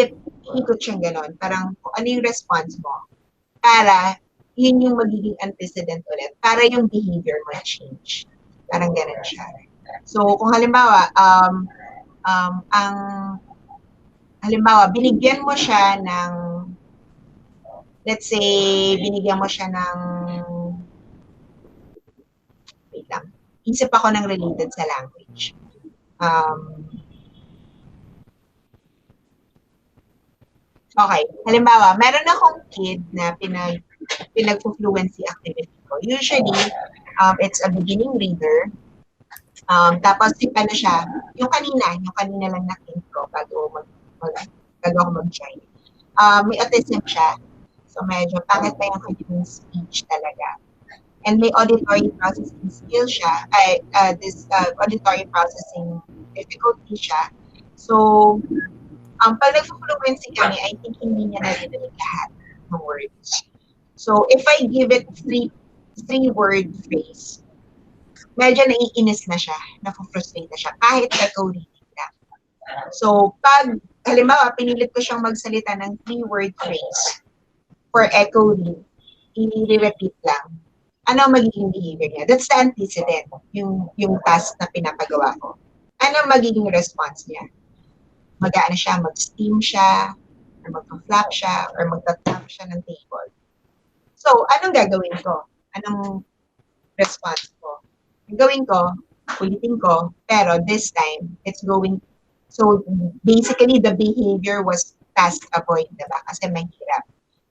ikot siyang gano'n. Parang, ano yung response mo? Para, yun yung magiging antecedent ulit. Para yung behavior mo change. Parang gano'n siya. So, kung halimbawa, binigyan mo siya ng, let's say, binigyan mo siya ng, wait lang, isip ako ng related sa language. Okay, halimbawa, meron akong kid na pinag-fluency activity ko. Usually, it's a beginning reader. Tapos, ano siya, yung kanina lang na kid ko bago ako mag-join. May autism siya. So, medyo pangit pa yung kanyang speech talaga. And may auditory processing skill siya. Auditory processing difficulty siya. So, pag nag-fluency kami, I think hindi niya narinig lahat ng words. So, if I give it three-word phrase, medyo naiinis na siya, na-frustrate na siya, kahit echo reading na. So, pag, halimbawa, pinilit ko siyang magsalita ng three-word phrase for echo read, i-repeat lang. Ano ang magiging behavior niya? That's the antecedent, yung task na pinapagawa ko. Ano ang magiging response niya? Mag-aano siya, mag-steam siya, or mag-flap siya, or mag-tap siya ng table. So, anong gagawin ko? Anong response ko? Ang gawin ko, ulitin ko, pero this time, it's going, so basically, the behavior was task avoid, diba? Kasi mahirap.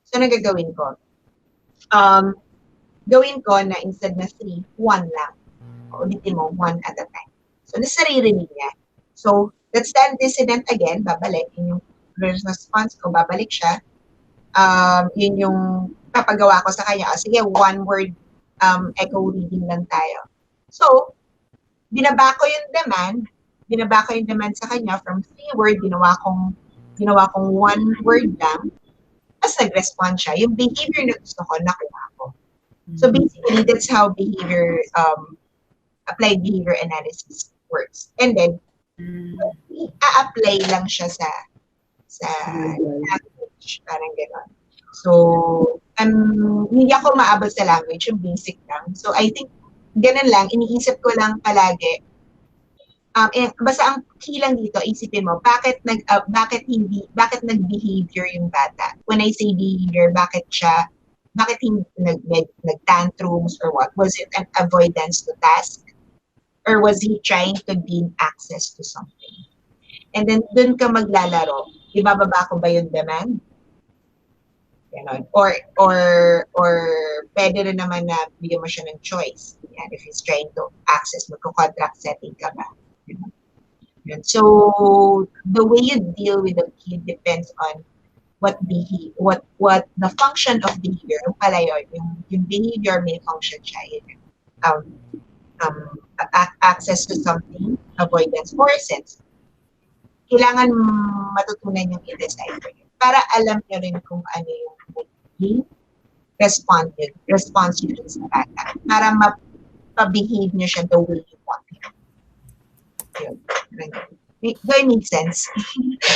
So, anong gagawin ko? Gawin ko na instead na 3, 1 lang. Ulitin mo, 1 at a time. So, nasaririnig niya. So, that's the antecedent again, babalik. Yun yung response ko, babalik siya. Yun yung papagawa ko sa kanya. Sige, one word echo reading lang tayo. So, binaba ko yung demand sa kanya from 3 word, ginawa kong 1 word lang. Tapos nag-respond siya. Yung behavior na gusto ko, nakuha ko. So basically, that's how applied behavior analysis works. And then, i-apply lang siya sa language. Parang gano'n. So, hindi ako maabot sa language, yung basic lang. So I think, ganun lang, iniisip ko lang palagi. Basta ang key lang dito, isipin mo, bakit nag-behavior yung bata? When I say behavior, bakit hindi nag-tantrums or what? Was it an avoidance to task? Or was he trying to gain access to something? And then, dun ka maglalaro. Ibababa ko ba yung demand? Ganon. Or pwede rin naman na bigyan mo siya ng choice. Yan, if he's trying to access, magko-contract setting ka ba? Yan. So, the way you deal with the kid depends on what the function of behavior, yung pala yung behavior may function siya, access to something, avoidance, or sense. Kailangan matutunan yung i-decipher yun. Para alam niyo rin kung ano yung magiging response yun sa bata. Para mapabehave niyo siya the way you want him. Yun. Do I make sense?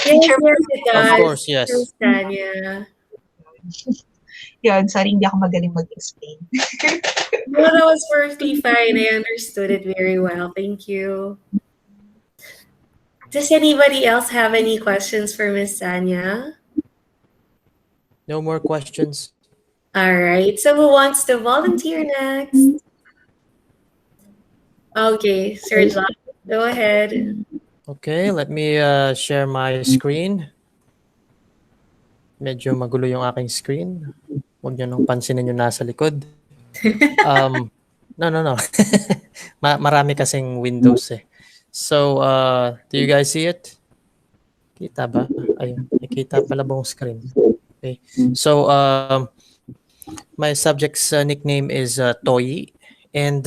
Yes, it does.
Of course, yes.
Tanya.
Yun, sorry, hindi ako magaling mag-explain.
No, that was perfectly fine. I understood it very well. Thank you. Does anybody else have any questions for Miss Sanya?
No more questions.
All right. So who wants to volunteer next? Okay, Sir John, go ahead.
Okay, let me share my screen. Medyo magulo yung aking screen. Huwag nyo nang pansinin yung nasa likod. No. Marami kasing windows eh. So, do you guys see it? Kita ba? Ayun, nakita pala buong screen. Okay. So, my subject's nickname is Toyi, and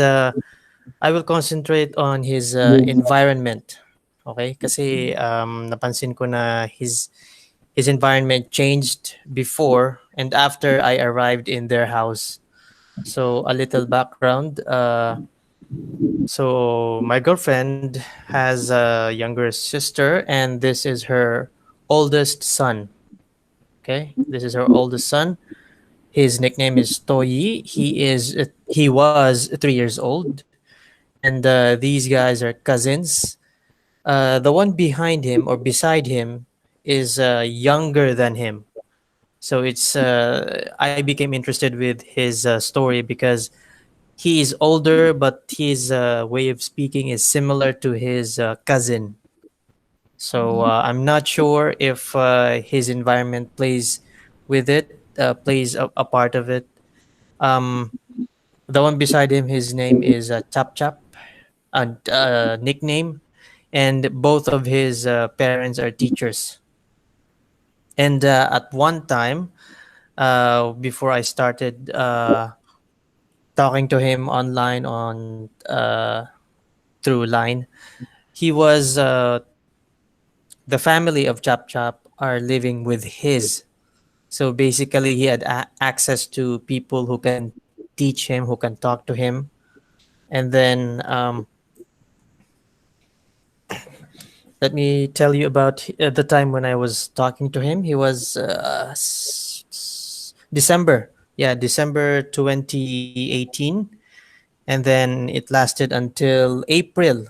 I will concentrate on his environment. Okay? Kasi napansin ko na his environment changed before and after I arrived in their house. So a little background. So my girlfriend has a younger sister, and this is her oldest son. Okay, this is her oldest son. His nickname is Toyi. He was 3 years old, and these guys are cousins. The one behind him or beside him is younger than him. So I became interested with his story because he is older, but his way of speaking is similar to his cousin. So I'm not sure if his environment plays with it, plays a part of it. Um, the one beside him, his name is Chap Chap, a nickname, and both of his parents are teachers. And at one time, before I started talking to him online on through line, he was the family of Chap Chap are living with his. So basically, he had access to people who can teach him, who can talk to him, and then let me tell you about the time when I was talking to him. He was December yeah, December 2018, and then it lasted until April.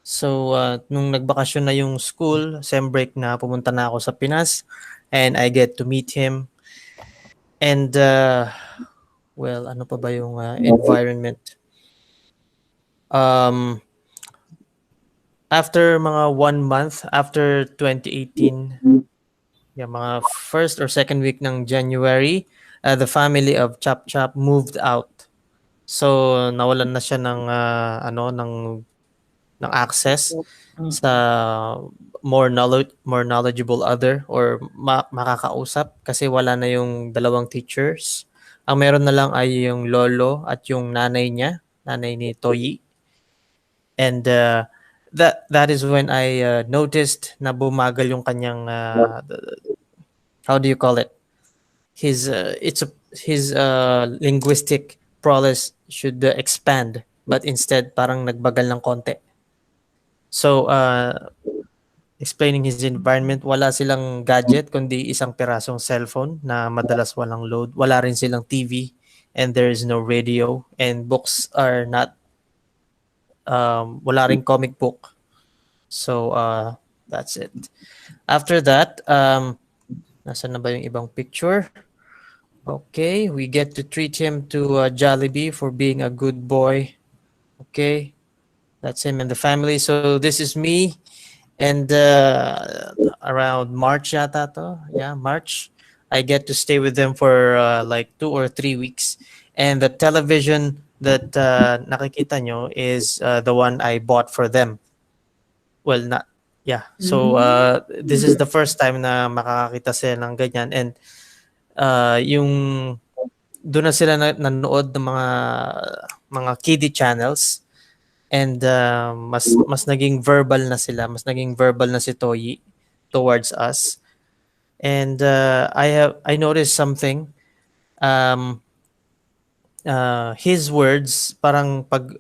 So nung nagbakasyon na yung school, sem break na, pumunta na ako sa Pinas, and I get to meet him. And well, ano pa ba yung environment? Um, After mga 1 month after 2018, yeah, mga first or second week ng January, the family of Chap Chap moved out. So nawalan na siya ng ng access sa more knowledgeable other or makakausap kasi wala na yung dalawang teachers. Ang meron na lang ay yung lolo at yung nanay niya, nanay ni Toyi. And that is when I noticed na bumagal yung kanyang how do you call it? His linguistic prowess should expand, but instead parang nagbagal ng konti. So explaining his environment, wala silang gadget kundi isang pirasong cellphone na madalas walang load. Wala rin silang TV, and there is no radio, and books are not wala ring comic book. So that's it. After that, nasaan na ba yung ibang picture? Okay, we get to treat him to Jollibee for being a good boy. Okay, that's him and the family. So this is me, and around March yata to. Yeah, March. I get to stay with them for like 2 or 3 weeks. And the television that nakikita nyo is the one I bought for them. Well, not, yeah. So this is the first time na makakakita sila ng ganyan, and yung doon na sila nanood ng mga kiddie channels, and mas naging verbal na sila, mas naging verbal na si Toyi towards us. And I noticed something. His words, parang pag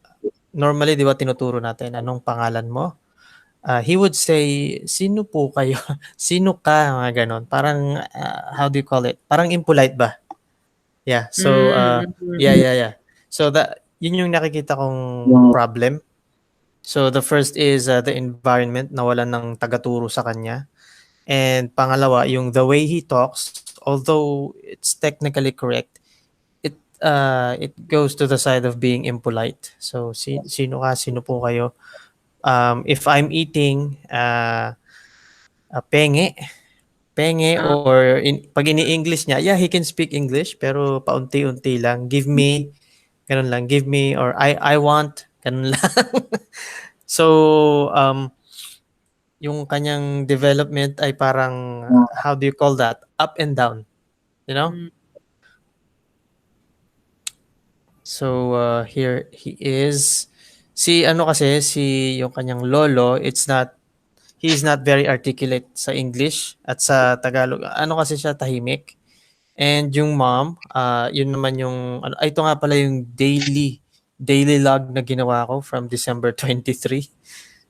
normally, di ba, tinuturo natin anong pangalan mo, he would say, sino po kayo? Sino ka? Mga ganon. Parang, how do you call it? Parang impolite ba? Yeah. So, yeah. So, yun yung nakikita kong problem. So, the first is the environment, nawalan ng tagaturo sa kanya. And pangalawa, yung the way he talks, although it's technically correct, it goes to the side of being impolite. So, sino ka? Sino po kayo? If I'm eating penge, or pag ini-English niya, yeah, he can speak English, pero paunti-unti lang. Give me, ganun lang. Give me, or I want, ganun lang. So, yung kanyang development ay parang, how do you call that? Up and down. You know? So, here he is. Yung kanyang lolo, he's not very articulate sa English at sa Tagalog. Ano kasi siya, tahimik. And yung mom, yun naman yung, ito nga pala yung daily log na ginawa ko from December 23.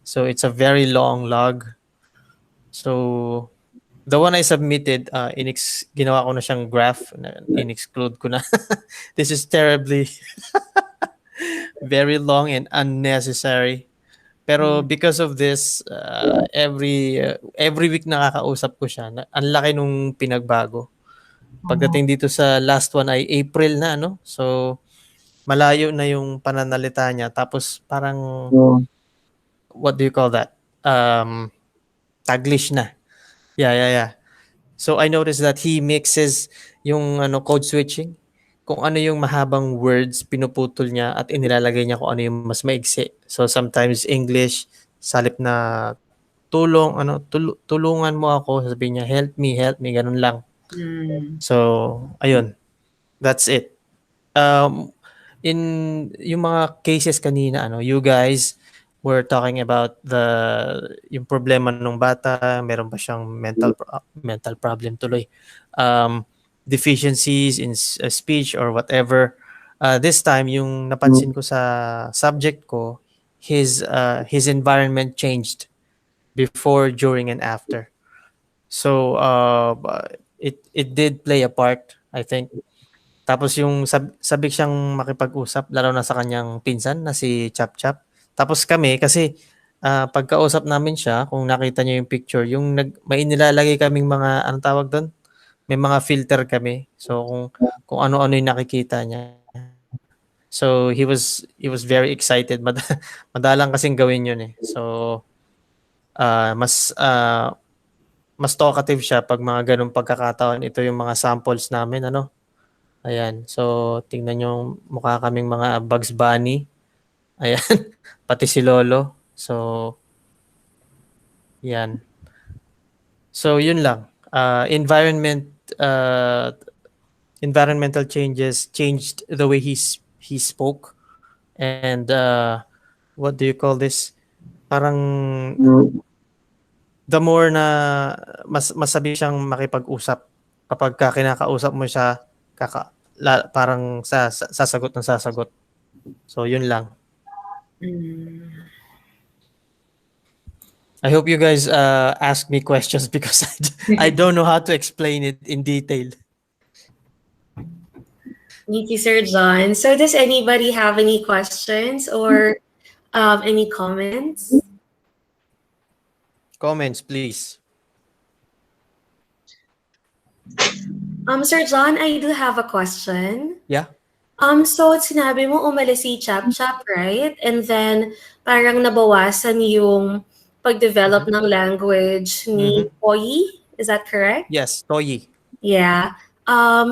So, it's a very long log. So, the one I submitted, ginawa ko na siyang graph, in-exclude ko na. This is terribly very long and unnecessary. Pero because of this, every week nakakausap ko siya. Ang laki nung pinagbago. Pagdating dito sa last one ay April na, no? So, malayo na yung pananalita niya. Tapos parang, what do you call that? Taglish na. Yeah. So, I noticed that he mixes yung code switching. Kung ano yung mahabang words, pinuputol niya at inilalagay niya kung ano yung mas maigsi. So, sometimes English, salip na tulungan mo ako, sabihin niya, help me, ganun lang. So, ayun. That's it. In yung mga cases kanina, you guys were talking about yung problema ng bata, meron ba siyang mental problem tuloy. Deficiencies in speech or whatever. This time, yung napansin ko sa subject ko, his environment changed before, during, and after. So it did play a part, I think. Tapos yung sabik siyang makipag-usap lalo na sa kanyang pinsan na si Chap Chap. Tapos kami kasi pagkausap namin siya, kung nakita niyo yung picture, yung may nilalagay kaming mga anong tawag doon? May mga filter kami. So kung ano-ano yung nakikita niya. So he was very excited. Madalang kasing gawin yun eh. So mas talkative siya pag mga ganung pagkakataon. Ito yung mga samples namin ano. Ayan. So tingnan niyo mukha kaming mga Bugs Bunny. Ayan. Pati si Lolo. So yan. So yun lang. Uh, environmental changes changed the way he spoke, and what do you call this? Parang the more na masabi siyang makipag-usap kapag kinakausap mo siya parang sasagot ng sasagot. So yun lang. I hope you guys ask me questions because I don't know how to explain it in detail.
Thank you, Sir John. So does anybody have any questions or any comments?
Comments, please.
Sir John, I do have a question.
Yeah.
So sinabi mo umalis si Chap Chap, right? And then parang nabawasan yung pag-develop ng language ni Poyi. Is that correct?
Yes, Toyi.
Yeah.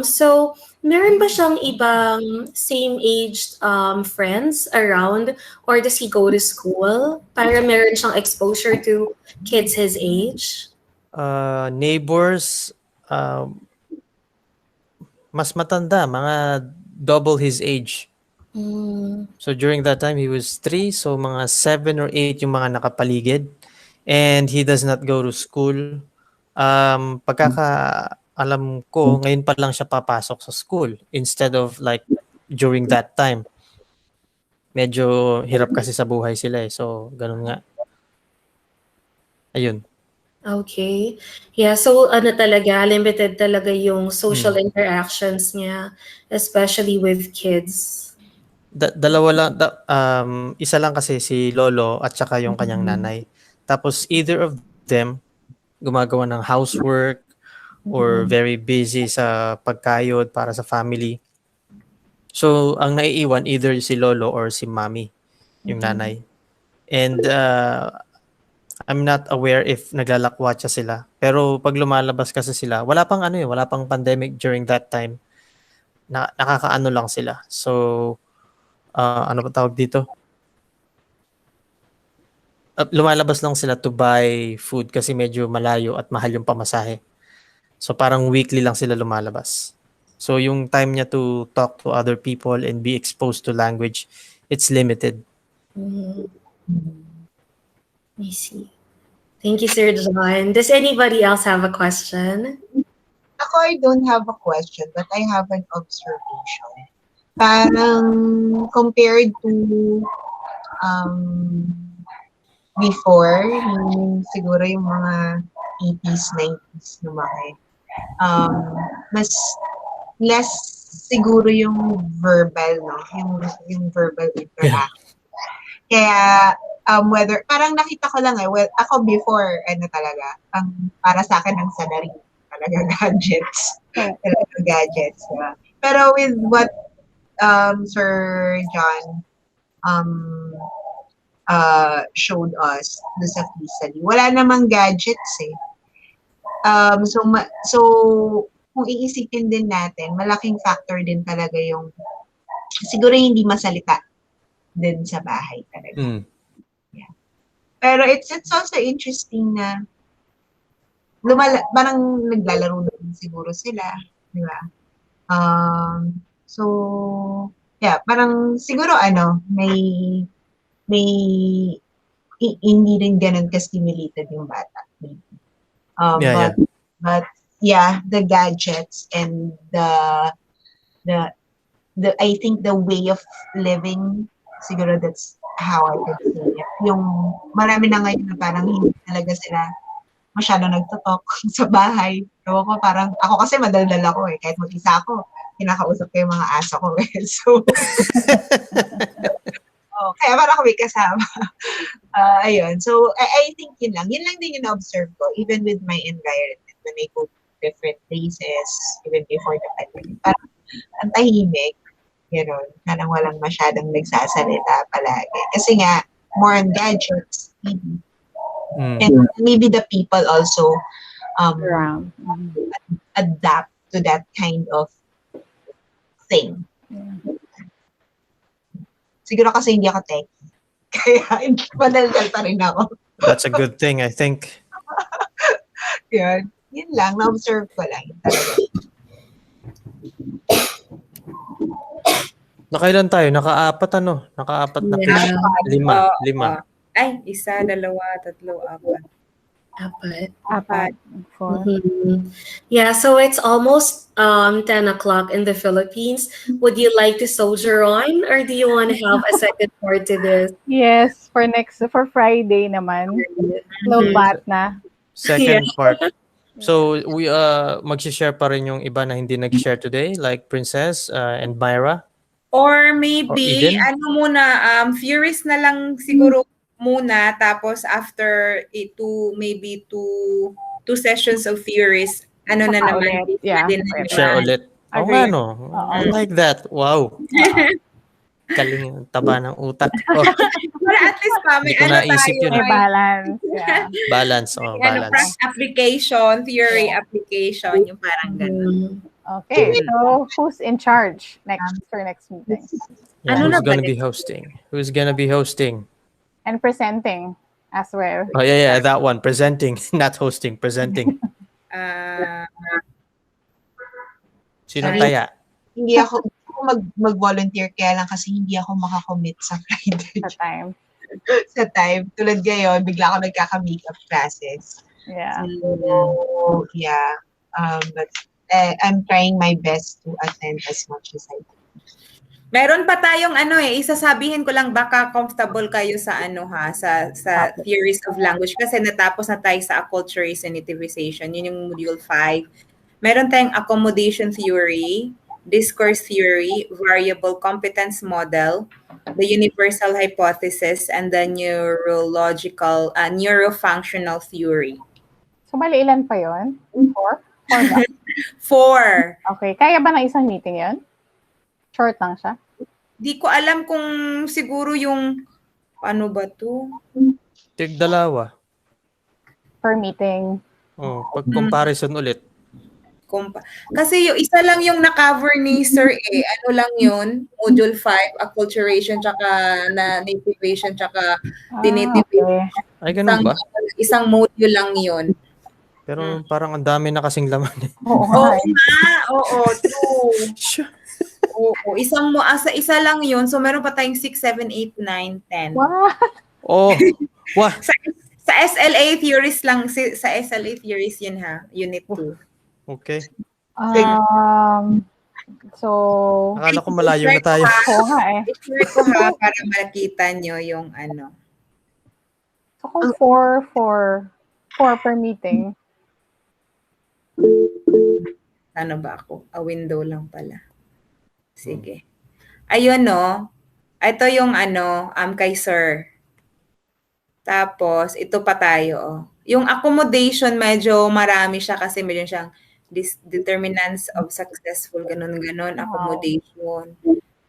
So meron ba siyang ibang same-aged friends around, or does he go to school? Para meron siyang exposure to kids his age?
Neighbors, mas matanda, mga double his age. So during that time, he was 3, so mga 7 or 8 yung mga nakapaligid. And he does not go to school. Pagkakaalam ko, ngayon pa lang siya papasok sa school instead of like during that time. Medyo hirap kasi sa buhay sila eh. So, ganun nga. Ayun.
Okay. Yeah, so ano talaga, limited talaga yung social interactions niya, especially with kids.
Dalawa lang, isa lang kasi si Lolo at saka yung kanyang nanay. Tapos either of them gumagawa ng housework or very busy sa pagkayod para sa family. So, ang naiiwan either si Lolo or si Mami, yung nanay. And I'm not aware if naglalakwatsa sila. Pero pag lumalabas kasi sila, wala pang pandemic during that time. Nakakaano lang sila. So, ano pa tawag dito? Lumalabas lang sila to buy food kasi medyo malayo at mahal yung pamasahe. So, parang weekly lang sila lumalabas. So, yung time niya to talk to other people and be exposed to language, it's limited.
I see. Thank you, Sir John. Does anybody else have a question?
Ako, I don't have a question, but I have an observation. Parang compared to before, siguro yung mga 80s, 90s lumaki, mas less siguro yung verbal, no? Yung verbal interaction. Kaya, whether, parang nakita ko lang well, ako before, talaga, para sa akin ang salary, talaga gadgets. Talaga gadgets, diba? Pero with what Sir John showed us sa Fisali, wala namang gadgets eh. So kung iisipin din natin, malaking factor din talaga yung siguro hindi masalita din sa bahay talaga. Yeah. Pero it's also interesting na parang naglalaro din siguro sila, di ba? So yeah, parang siguro may hindi rin ganun ka-stimulated yung bata. But yeah, the gadgets and the I think the way of living, siguro that's how I could say it. Yung marami na ngayon na parang hindi talaga sila masyado nagtotalk sa bahay. Ewan ko, parang ako kasi madaldal ako kahit mag-isa ako. kinakausap ko yung mga aso ko. So, kaya parang kami kasama. Ayun. So, I think yun lang. Yun lang din yung na-observe ko, even with my environment, when I go to different places, even before the pandemic. Parang ang tahimik. Gano'n. Parang walang masyadong nagsasalita palagi. Kasi nga, more on gadgets, maybe. And maybe the people also
Around.
adapt to that kind of thing. Siguro kasi hindi ako tech. Kaya madaldal pa rin ako.
That's a good thing, I think.
Yun. Yun lang. Na-observe ko lang.
Nakailan tayo? Naka-4 ano? Naka-4 na fish.
Yeah.
5.
Ay, 1, 2, 3, 4.
Apat.
4.
Yeah, so it's almost 10 o'clock in the Philippines. Would you like to soldier on, or do you want to have a second part to this?
Yes, for Friday naman. Lobat na.
Second part. So we mag-share pa rin yung iba na hindi nag-share today, like Princess and Myra.
Or
Or
maybe,
Eden?
Furies na lang siguro muna, tapos after maybe two sessions of Furies, na
Saka
naman,
ulit. Yeah.
din na
Share
naman.
ulit. Oo nga, no? I like that. Wow. Galing yung taba ng utak. Oh,
Para at least pa, may
Hindi ko naisip
tayo,
yun.
May balance. Yeah.
balance. Oh, balance.
application, theory application, yung parang gano'n.
Okay, so who's in charge for next meeting?
Yeah,
Ano
who's
na ba
gonna
din?
be hosting? Who's gonna be hosting?
And presenting as well.
Oh, yeah, that one. Presenting. Not hosting. Presenting.
Ah,
Sinong taya?
Hindi ako mag-volunteer, kaya lang kasi hindi ako makakommit sa Friday.
Sa time.
Sa time. Tulad ngayon, bigla ako nagkaka-makeup classes.
Yeah.
So, yeah. But I'm trying my best to attend as much as I can.
meron pa tayong isasabihin ko lang, baka comfortable kayo sa sa theories of language, kasi natapos na tayo sa acculturation and nativization. Yun yung module 5. Meron tayong accommodation theory, discourse theory, variable competence model, the universal hypothesis, and the neurofunctional theory.
So, bali ilan pa yon? 4? 4 ba?
4.
Okay. Kaya ba ng isang meeting yon? Short lang siya?
Di ko alam kung siguro yung ano ba to?
Tig-dalawa.
Per meeting.
Oh, pag-comparison ulit.
Kasi yung isa lang yung na-cover ni Sir ano lang yun, module 5, acculturation, tsaka nativation, tsaka denativation.
Okay.
Ay, ganun ba?
Isang module lang yun.
Pero parang ang dami na kasing laman.
Oo
Oo
nga.
nga, true. Oo, isa lang yun. So meron pa tayong 6, 7, 8, 9, 10.
What?
Oh, wah.
Sa SLA theories lang, sa SLA theories yun ha, unit 2.
Okay.
So,
Akala ko malayo na tayo.
oo nga eh.
I-share ko ha, para makita nyo yung ano.
So, kung 4 per meeting,
Ano ba ako? A window lang pala. Sige. Ayun no. Ito yung kay Sir. Tapos, ito pa tayo. Yung accommodation, medyo marami siya kasi medyo siyang determinants of successful, ganun-ganun, accommodation.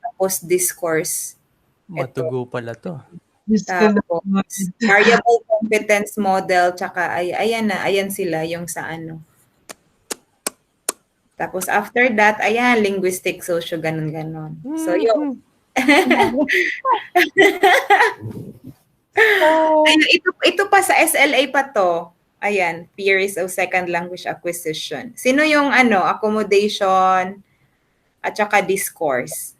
Tapos, discourse.
Matugo pala to.
Tapos, variable competence model, tsaka ayan sila yung sa ano. Tapos after that, ayan, linguistic, socio, ganun-ganon. So, yun. Ayun, ito pa sa SLA pa to. Ayan, theories of second language acquisition. Sino yung accommodation at saka discourse?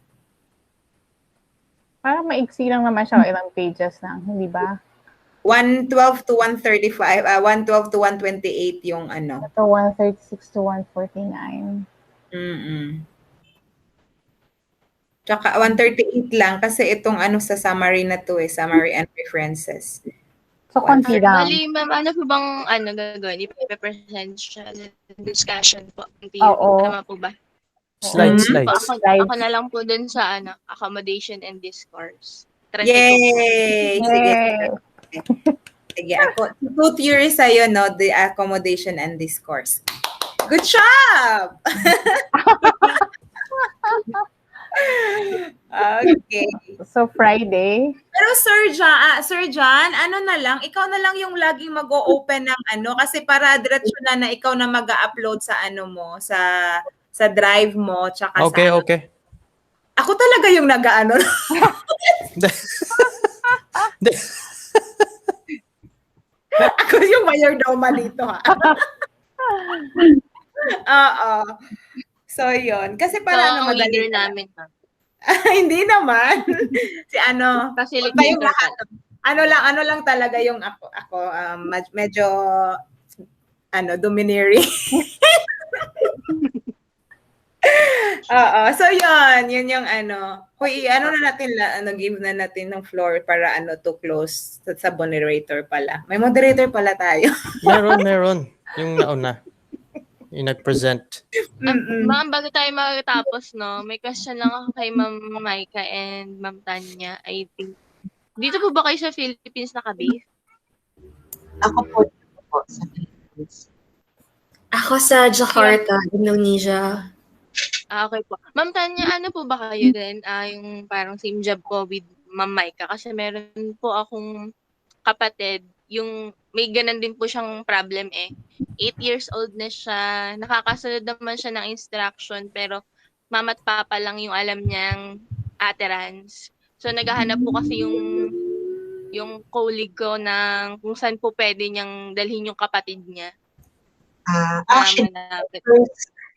parang maiksi lang naman siya, ilang pages lang, hindi ba?
112 to 135, 112 to 128 yung ano.
Ito, 136 to 149.
Tsaka 138 lang kasi itong sa summary na to summary and references.
So, konti lang.
Bali, ma'am, ano po bang gagawin? I-present siya ng discussion po.
Oo.
Tama po ba?
Slide,
Mhm.
Po,
slides.
ako na lang po dun sa accommodation and discourse. Try ko po.
Yay! Sige, sige.
Yay!
Sige, ako, two theory sa'yo, no? The accommodation and discourse. Good job! Okay.
So, Friday.
Pero Sir John, ano na lang, ikaw na lang yung laging mag-o-open ng kasi para diretso na ikaw na mag-upload sa mo, sa drive mo, tsaka sa
Okay, okay.
Ako talaga yung nag-ano. Ako yung mayordoma dito, ha. Oo. So, yun. Kasi
So,
para
ang
madali
leader
na lang.
namin, ma'am.
Hindi naman. Si wag tayong
Facilitator
lahat.
pala.
Ano lang talaga yung ako medyo domineering. Oo. So yun yung Hoy, na natin give na natin ng floor para to close sa moderator pala. May moderator pala tayo.
Meron. Yung nauna. Yung nag-present.
Ma'am, bago tayo matapos, no, may question lang ako kay Ma'am Maika and Ma'am Tanya. I think, dito po ba kayo sa Philippines naka-base?
Ako po sa Philippines.
Ako sa Jakarta, Indonesia.
Okay po. Ma'am Tanya, ano po ba kayo din? Yung parang same job po with Ma'am Maika. Kasi meron po akong kapatid, yung may ganun din po siyang problem 8 years old na siya. Nakakasunod naman siya ng instruction pero mama at papa lang yung alam niyang utterance. So naghahanap po kasi yung colleague ko ng kung saan po pwede niyang dalhin yung kapatid niya na
Actually,
malapit.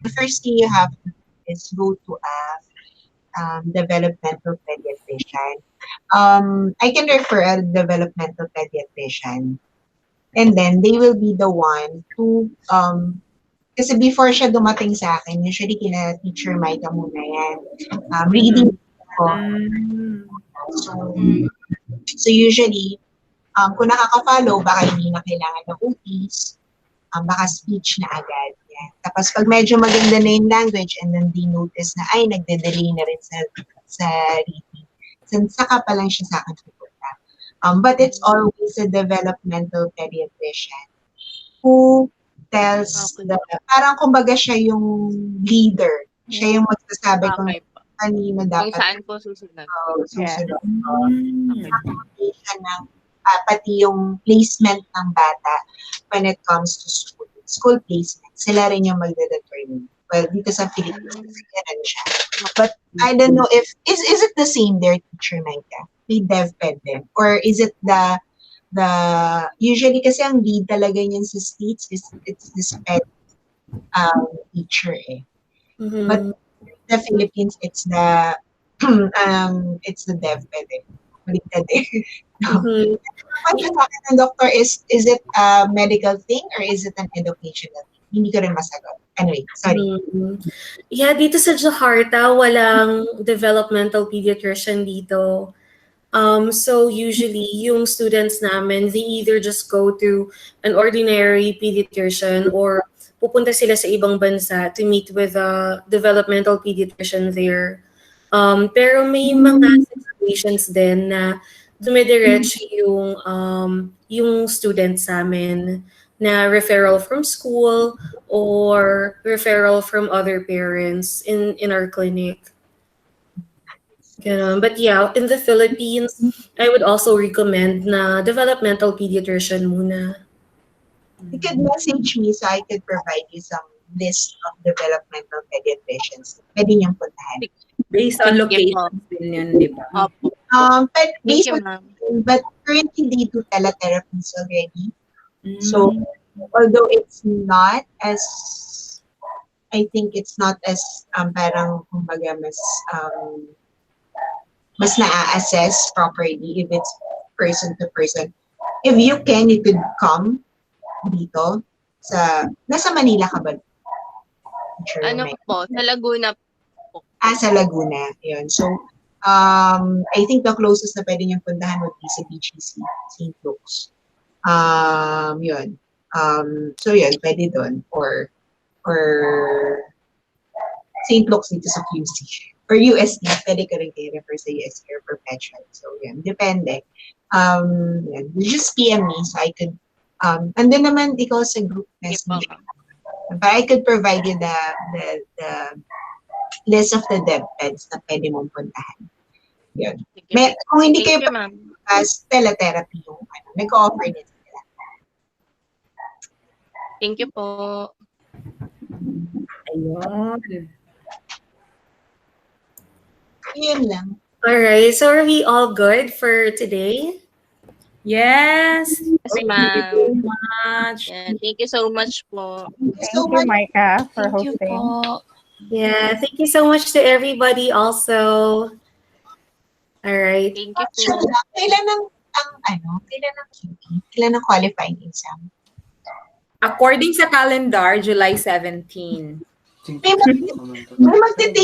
the first thing you have to do is go to a developmental pediatrician. I can refer a developmental pediatrician, and then they will be the one to kasi before siya dumating sa akin, usually kina Teacher Maika muna yan. Reading ko. So, so usually, kung nakaka-follow, baka hindi na kailangan ng OTs, baka speech na agad. Yan. Tapos pag medyo maganda na yung language and then they notice na, ay, nagde-delay na rin sa reading. So, saka pa lang siya sa akin pupunta. But it's always a developmental pediatrician who tells parang kumbaga siya yung leader. Siya yung magsasabi kung
Okay po.
kanino
Kung
dapat
saan po susunod.
susunod. Pati yung placement ng bata when it comes to school placement. Sila rin yung magde-determine. Well, dito sa Philippines, kasi ganun siya. But I don't know if, is it the same there, Teacher Maika? May DevPed din? Or is it the usually kasi ang lead talaga niyan sa states is it's the SPED teacher But the Philippines, it's the DevPed Baliktad Question sa akin ng doctor is it a medical thing or is it an educational thing? Hindi ko rin masagot. Anyway, sorry.
Yeah, dito sa Jakarta, walang developmental pediatrician dito. So usually, yung students namin, they either just go to an ordinary pediatrician or pupunta sila sa ibang bansa to meet with a developmental pediatrician there. Pero may mga situations din na dumidiretso yung students sa amin na referral from school or referral from other parents in our clinic. But yeah, in the Philippines, I would also recommend na developmental pediatrician muna.
You could message me so I could provide you some list of developmental pediatricians. Pwede niyong puntahan.
Based on locations din yun, di ba?
Opo.
But
Thank
based
you,
on,
ma'am.
but currently they do teletherapies already. So although it's not as, I think it's not as parang kumbaga mas na-assess properly if it's person to person. If you can, you could come dito nasa Manila ka ba? Sure,
Ano po, sa Laguna po.
Sa Laguna. Yun. So, I think the closest na pwede niyang puntahan would be sa BGC, St. Luke's. Yun. So, yun, pwede doon. Or St. Luke's dito sa QC. Or UST, pwede ka rin kayo refer sa UST or perpetual. So, yan. Depende. Yan. Just PM me so I could, andun naman ikaw sa group
Sige po,
message.
ma'am.
But I could provide you the list of the DepEds na pwede mong puntahan. Yun.
Sige.
Kung hindi
Thank
kayo
you, ma'am.
as teletherapy yung nag-offer din sila.
Thank you po.
Ayun.
Yun lang.
Alright, so are we all good for today?
Yes.
Yes,
Thank
ma'am.
you so much.
Yeah, thank you so much po.
Thank you, Micah, for
Thank you
hosting.
po.
Yeah, thank you so much to everybody also. Alright.
Thank you
Sure
po.
lang. Kailan ng QP? Kailan ng qualifying exam?
According sa calendar, July 17.
May magti